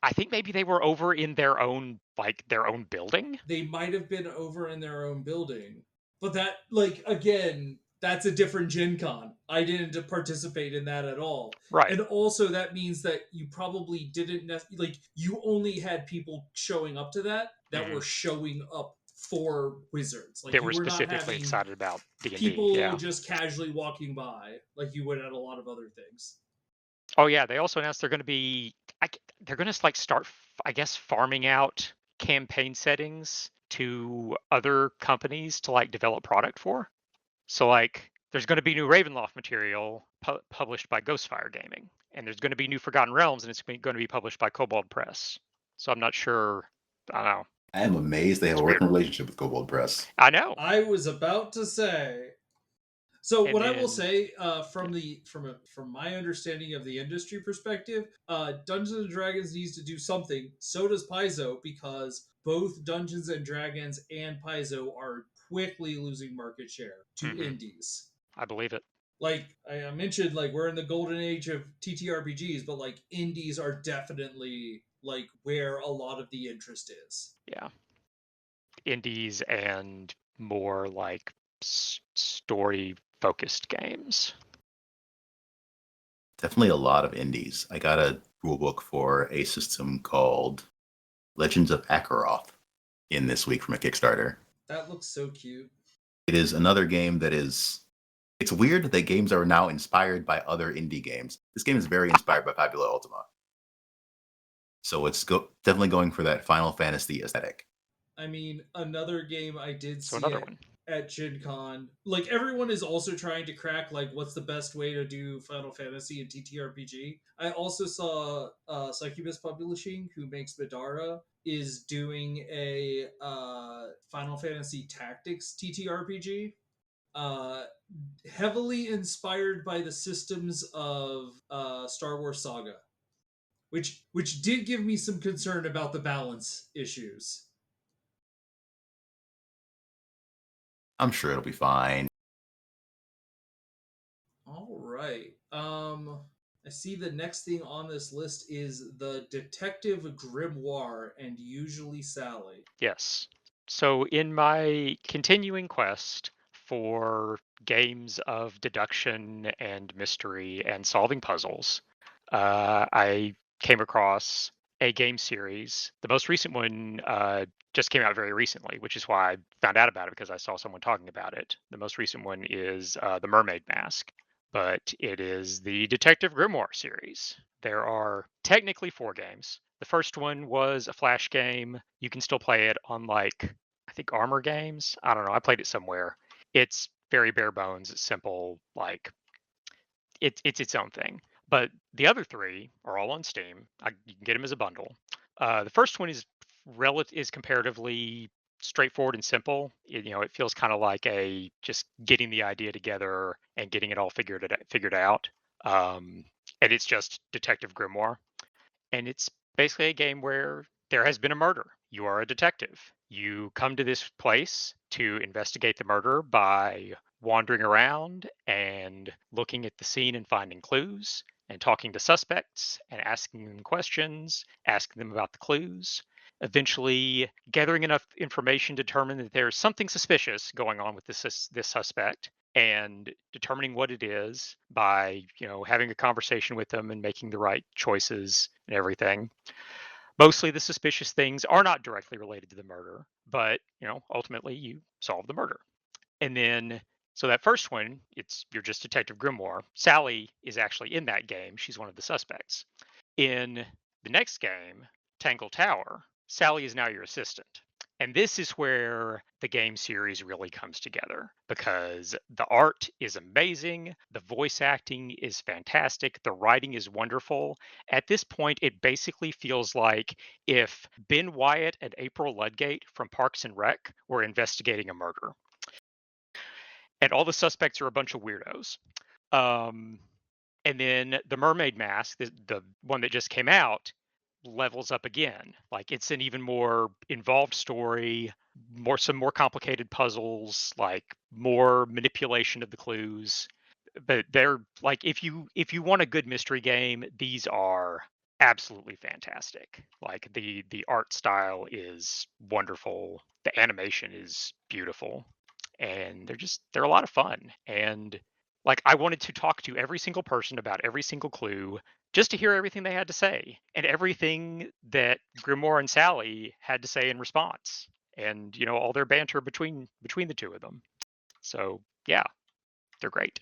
I think maybe they were over in their own building. They might have been over in their own building. But that, like, again, that's a different Gen Con. I didn't participate in that at all. Right. And also that means that you probably didn't, you only had people showing up to that were showing up for Wizards. Like, they you were specifically not having excited about D&D. people just casually walking by like you would at a lot of other things. Oh yeah, they also announced they're going to be they're going to start, I guess, farming out campaign settings to other companies to develop product for. So there's going to be new Ravenloft material published by Ghostfire Gaming, and there's going to be new Forgotten Realms, and it's going to be published by Kobold Press. So I'm not sure. I don't know. I am amazed they have a working relationship with Kobold Press. I know. I was about to say. So And what I will say, from my understanding of the industry perspective, Dungeons and Dragons needs to do something. So does Paizo, because both Dungeons and Dragons and Paizo are quickly losing market share to indies. I believe it. Like I mentioned, like, we're in the golden age of TTRPGs, but like indies are definitely like where a lot of the interest is. Yeah. Indies and more like story focused games. Definitely a lot of indies. I got a rule book for a system called Legends of Akaroth in this week from a Kickstarter. That looks so cute. It is another game that is... It's weird that games are now inspired by other indie games. This game is very inspired by Fabula Ultima. So it's definitely going for that Final Fantasy aesthetic. I mean, another game I did see one. At Gen Con. Like, everyone is also trying to crack, like, what's the best way to do Final Fantasy and TTRPG. I also saw Succubus Publishing, who makes Madara, is doing a Final Fantasy Tactics TTRPG. Heavily inspired by the systems of Star Wars Saga. Which did give me some concern about the balance issues. I'm sure it'll be fine. All right. I see the next thing on this list is the Detective Grimoire and Usually Sally. Yes. So in my continuing quest for games of deduction and mystery and solving puzzles, I came across a game series. The most recent one just came out very recently, which is why I found out about it, because I saw someone talking about it. The most recent one is The Mermaid Mask, but it is the Detective Grimoire series. There are technically 4 games. The first one was a Flash game. You can still play it on, like, I think Armor Games. I don't know. I played it somewhere. It's very bare bones. It's simple. Like, it's its own thing. But the other 3 are all on Steam. You can get them as a bundle. The first one is comparatively straightforward and simple. It feels kind of like a just getting the idea together and getting it all figured out. And it's just Detective Grimoire, and it's basically a game where there has been a murder. You are a detective. You come to this place to investigate the murder by wandering around and looking at the scene and finding clues and talking to suspects and asking them questions, asking them about the clues, eventually gathering enough information to determine that there's something suspicious going on with this suspect, and determining what it is by having a conversation with them and making the right choices and everything. Mostly the suspicious things are not directly related to the murder, but ultimately you solve the murder. And then, so that first one, you're just Detective Grimoire. Sally is actually in that game. She's one of the suspects. In the next game, Tangle Tower, Sally is now your assistant. And this is where the game series really comes together, because the art is amazing, the voice acting is fantastic, the writing is wonderful. At this point, it basically feels like if Ben Wyatt and April Ludgate from Parks and Rec were investigating a murder. And all the suspects are a bunch of weirdos. And then the Mermaid Mask, the one that just came out, levels up again. Like, it's an even more involved story, some more complicated puzzles, like more manipulation of the clues. But they're like, if you want a good mystery game, these are absolutely fantastic. Like, the art style is wonderful, the animation is beautiful, and they're a lot of fun. And like, I wanted to talk to every single person about every single clue, just to hear everything they had to say and everything that Grimoire and Sally had to say in response, and all their banter between the two of them. So yeah, they're great.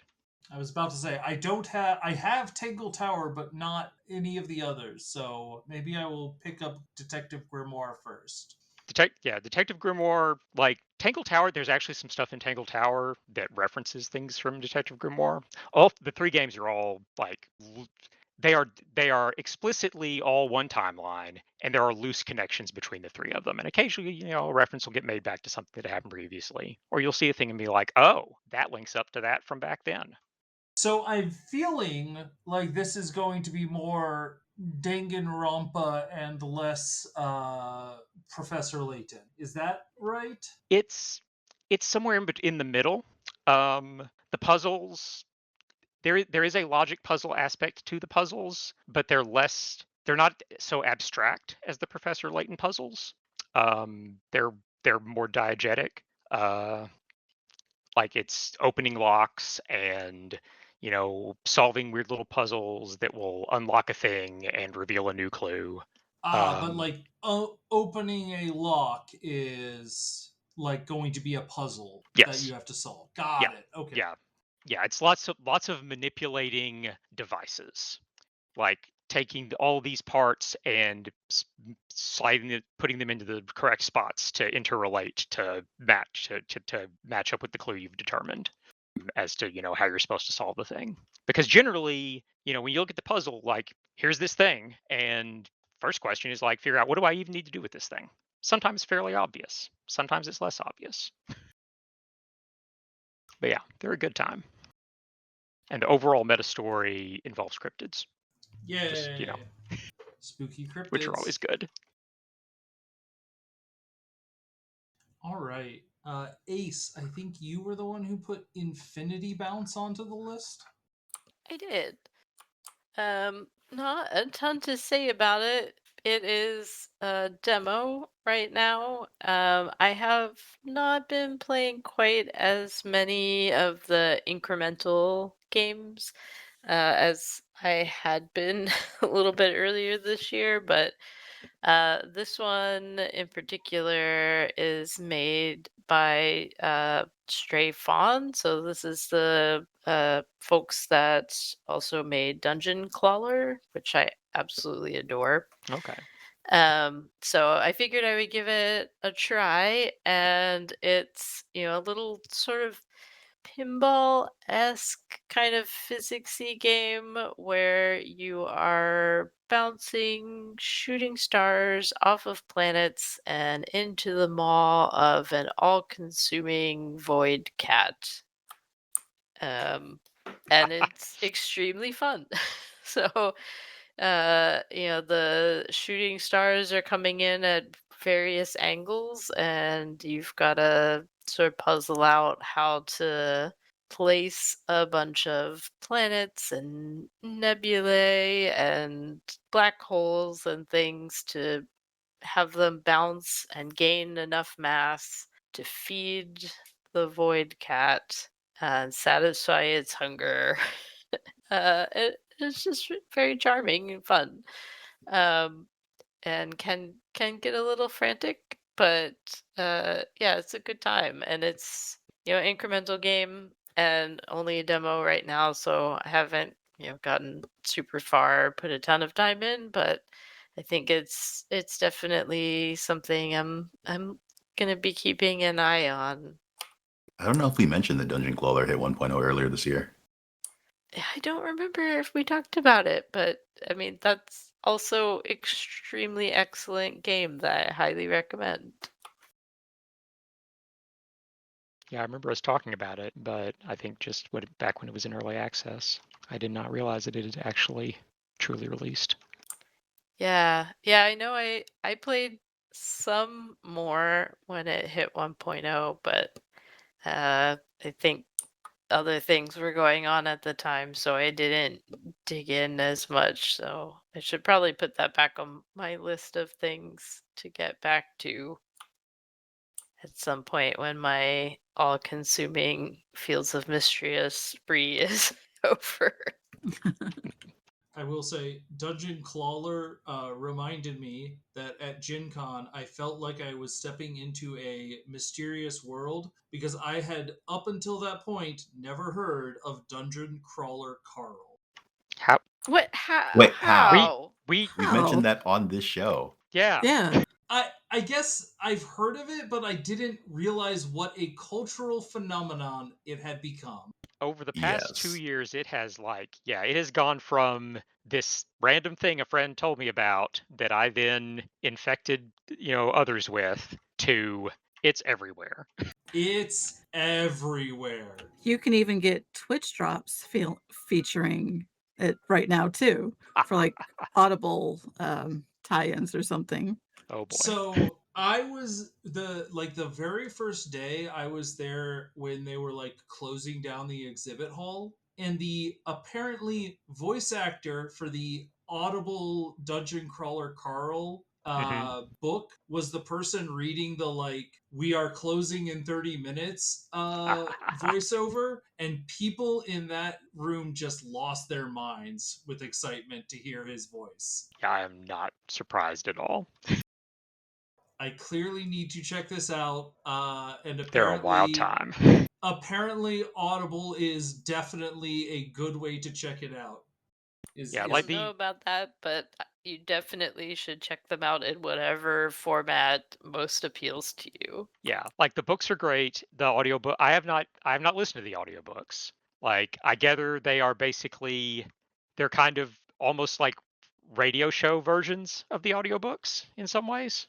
I was about to say I have Tangle Tower, but not any of the others. So maybe I will pick up Detective Grimoire first. Detective Grimoire, like Tangle Tower, there's actually some stuff in Tangle Tower that references things from Detective Grimoire. All the 3 games are all like they are explicitly all one timeline, and there are loose connections between the 3 of them. And occasionally, a reference will get made back to something that happened previously, or you'll see a thing and be like, "Oh, that links up to that from back then." So I'm feeling like this is going to be more Danganronpa and less Professor Layton. Is that right? It's somewhere in the middle. The puzzles, there is a logic puzzle aspect to the puzzles, but they're not so abstract as the Professor Layton puzzles. They're more diegetic. Uh, like, it's opening locks and solving weird little puzzles that will unlock a thing and reveal a new clue. But Um, like opening a lock is like going to be a puzzle that you yes, have to solve. yeah, Got it. Okay. yeah. It's lots of manipulating devices, like taking all these parts and putting them into the correct spots to interrelate, to match up with the clue you've determined, as to how you're supposed to solve the thing. Because generally, when you look at the puzzle, like, here's this thing, and first question is like, figure out, what do I even need to do with this thing? Sometimes fairly obvious, sometimes it's less obvious, but yeah, they're a good time. And the overall meta story involves cryptids, just Yay. Spooky which are cryptids. always good. All right. Ace, I think you were the one who put Infinity Bounce onto the list. I did. Not a ton to say about it. It is a demo right now. I have not been playing quite as many of the incremental games as I had been a little bit earlier this year, but this one in particular is made by Stray Fawn. So this is the folks that also made Dungeon Crawler, which I absolutely adore. Okay. So I figured I would give it a try, and it's, a little sort of pinball-esque kind of physicsy game where you are bouncing shooting stars off of planets and into the maw of an all-consuming void cat. And it's extremely fun. So, the shooting stars are coming in at various angles, and you've got to sort of puzzle out how to place a bunch of planets and nebulae and black holes and things to have them bounce and gain enough mass to feed the void cat and satisfy its hunger. It's just very charming and fun, um, and can get a little frantic, but yeah, it's a good time, and it's incremental game and only a demo right now, so I haven't gotten super far, put a ton of time in, but I think it's definitely something I'm gonna be keeping an eye on. I don't know if we mentioned that Dungeon Crawler hit 1.0 earlier this year. I don't remember if we talked about it, but I mean, that's also extremely excellent game that I highly recommend. Yeah, I remember us talking about it, but I think just back when it was in early access, I did not realize that it had actually truly released. Yeah. Yeah, I know I played some more when it hit 1.0, but I think other things were going on at the time, so I didn't dig in as much. So I should probably put that back on my list of things to get back to at some point when my all-consuming Fields of Mistria spree is over. I will say, Dungeon Crawler reminded me that at GenCon, I felt like I was stepping into a mysterious world because I had, up until that point, never heard of Dungeon Crawler Carl. How What? How? Wait, how? we We How? mentioned that on this show. yeah. Yeah. I guess I've heard of it, but I didn't realize what a cultural phenomenon it had become. Over the past 2 Yes. years, it has it has gone from this random thing a friend told me about that I then infected, others with, to it's everywhere. It's everywhere. You can even get Twitch drops featuring it right now too, for like Audible tie-ins or something. Oh boy. So I was the very first day I was there when they were like closing down the exhibit hall, and the apparently voice actor for the Audible Dungeon Crawler Carl Mhm. book was the person reading the like "We are closing in 30 minutes" voiceover, and people in that room just lost their minds with excitement to hear his voice. Yeah, I am not surprised at all. I clearly need to check this out. And They're a wild time. apparently, Audible is definitely a good way to check it out. Yeah, I like don't know about that, but you definitely should check them out in whatever format most appeals to you. like the books are great. The audiobook, I have not listened to the audiobooks. Like I gather they are they're kind of almost like radio show versions of the audiobooks in some ways.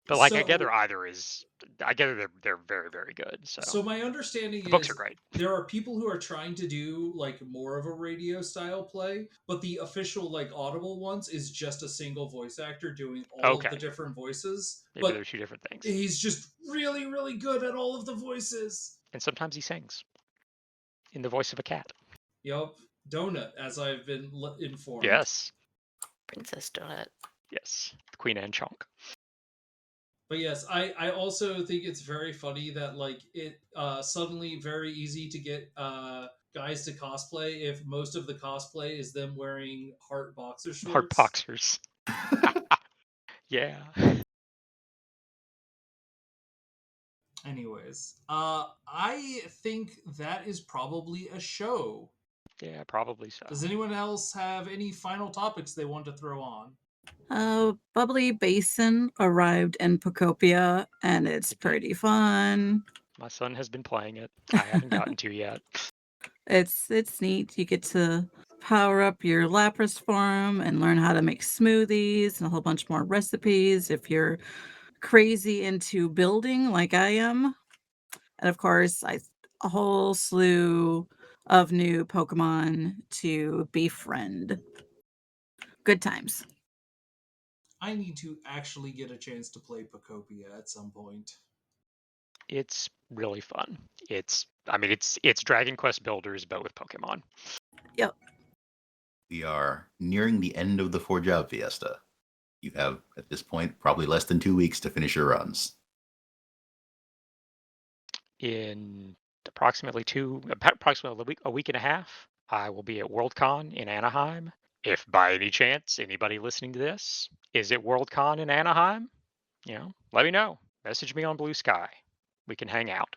But I gather So, they're very, very good. So so my understanding the books are is great. there are people who are trying to do like more of a radio style play, but the official like Audible ones is just a single voice actor doing all of the Okay. different voices. Maybe But they're two different things. he's just really, really good at all of the voices. And sometimes he sings in the voice of a cat. Yup, Donut, as I've been informed. Yes. Princess Donut. Yes. Queen Anne Chonk. But yes, I also think it's very funny that like it suddenly very easy to get guys to cosplay if most of the cosplay is them wearing heart boxer Heart shorts. boxers. Yeah. Anyways, I think that is probably a show. Yeah, probably so. Does anyone else have any final topics they want to throw on? Bubbly Basin arrived in Pocopia, and it's It did. pretty fun. My son has been playing it. I haven't gotten to yet. It's neat. You get to power up your Lapras farm and learn how to make smoothies and a whole bunch more recipes if you're crazy into building like I am. And of course, a whole slew of new Pokemon to befriend. Good times. I need to actually get a chance to play Pocopia at some point. It's really fun. It's Dragon Quest Builders, but with Pokemon. Yep. We are nearing the end of the 4-job fiesta. You have, at this point, probably less than 2 weeks to finish your runs. In approximately a week and a half, I will be at Worldcon in Anaheim. If by any chance anybody listening to this is at Worldcon in Anaheim, let me know. Message me on Blue Sky. We can hang out.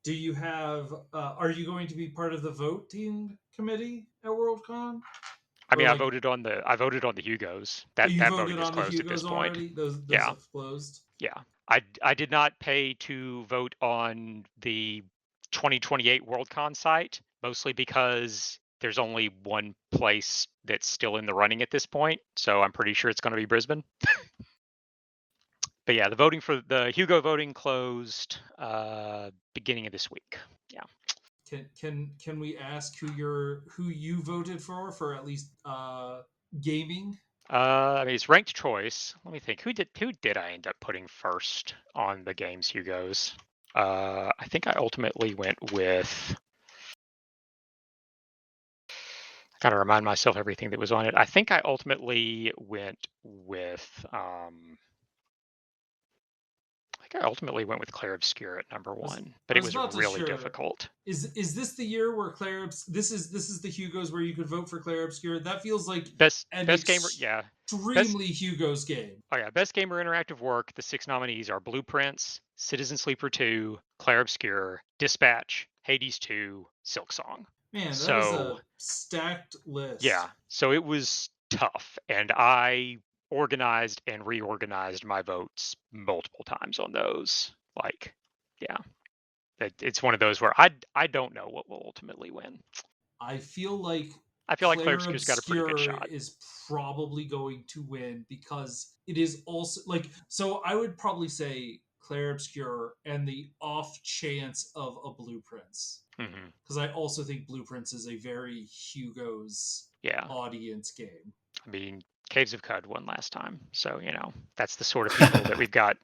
Do you have? Are you going to be part of the voting committee at Worldcon? I mean, I voted on the Hugos. That you voting voted is on the closed at this Hugos point. already. Those Yeah. have closed. Yeah, I did not pay to vote on the 2028 Worldcon site, mostly because there's only one place that's still in the running at this point, so I'm pretty sure it's going to be Brisbane. But yeah, the Hugo voting closed beginning of this week. Yeah. Can we ask who you voted for at least gaming? I mean, it's ranked choice. Let me think. Who did I end up putting first on the game's Hugos? I think I ultimately went with. I gotta remind myself everything that was on it. I think I ultimately went with. Clair Obscure at number one, but it was really difficult. Is this the year where this is the Hugos where you could vote for Clair Obscure? That feels like best gamer, yeah. Extremely Hugos game. Oh yeah, best gamer interactive work. The 6 nominees are Blueprints, Citizen Sleeper 2, Clair Obscure, Dispatch, Hades 2, Silksong. Man, that is a stacked list. Yeah, so it was tough, and I organized and reorganized my votes multiple times on those. Like, yeah, it's one of those where I don't know what will ultimately win. I feel like Clair Obscure's got a pretty good shot. Is probably going to win because it is also so I would probably say Clair Obscure and the off chance of a Blueprints. Because I also think Blueprints is a very Hugo's audience game. I mean, Caves of Cud won last time, so that's the sort of people that we've got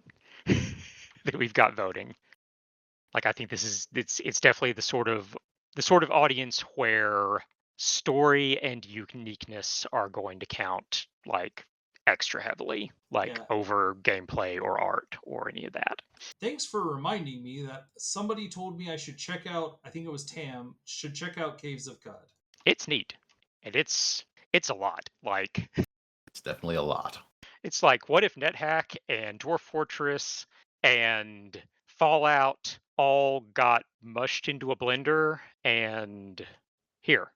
voting. Like, I think it's definitely the sort of audience where story and uniqueness are going to count like extra heavily, over gameplay or art or any of that. Thanks for reminding me that somebody told me I should check out, I think it was Tam, should check out Caves of Cud. It's neat. And it's a lot. Like, it's definitely a lot. It's like, what if NetHack and Dwarf Fortress and Fallout all got mushed into a blender and here.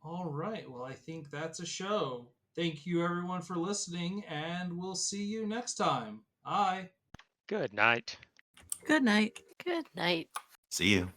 All right. Well, I think that's a show. Thank you, everyone, for listening, and we'll see you next time. Bye. Good night. Good night. Good night. See you.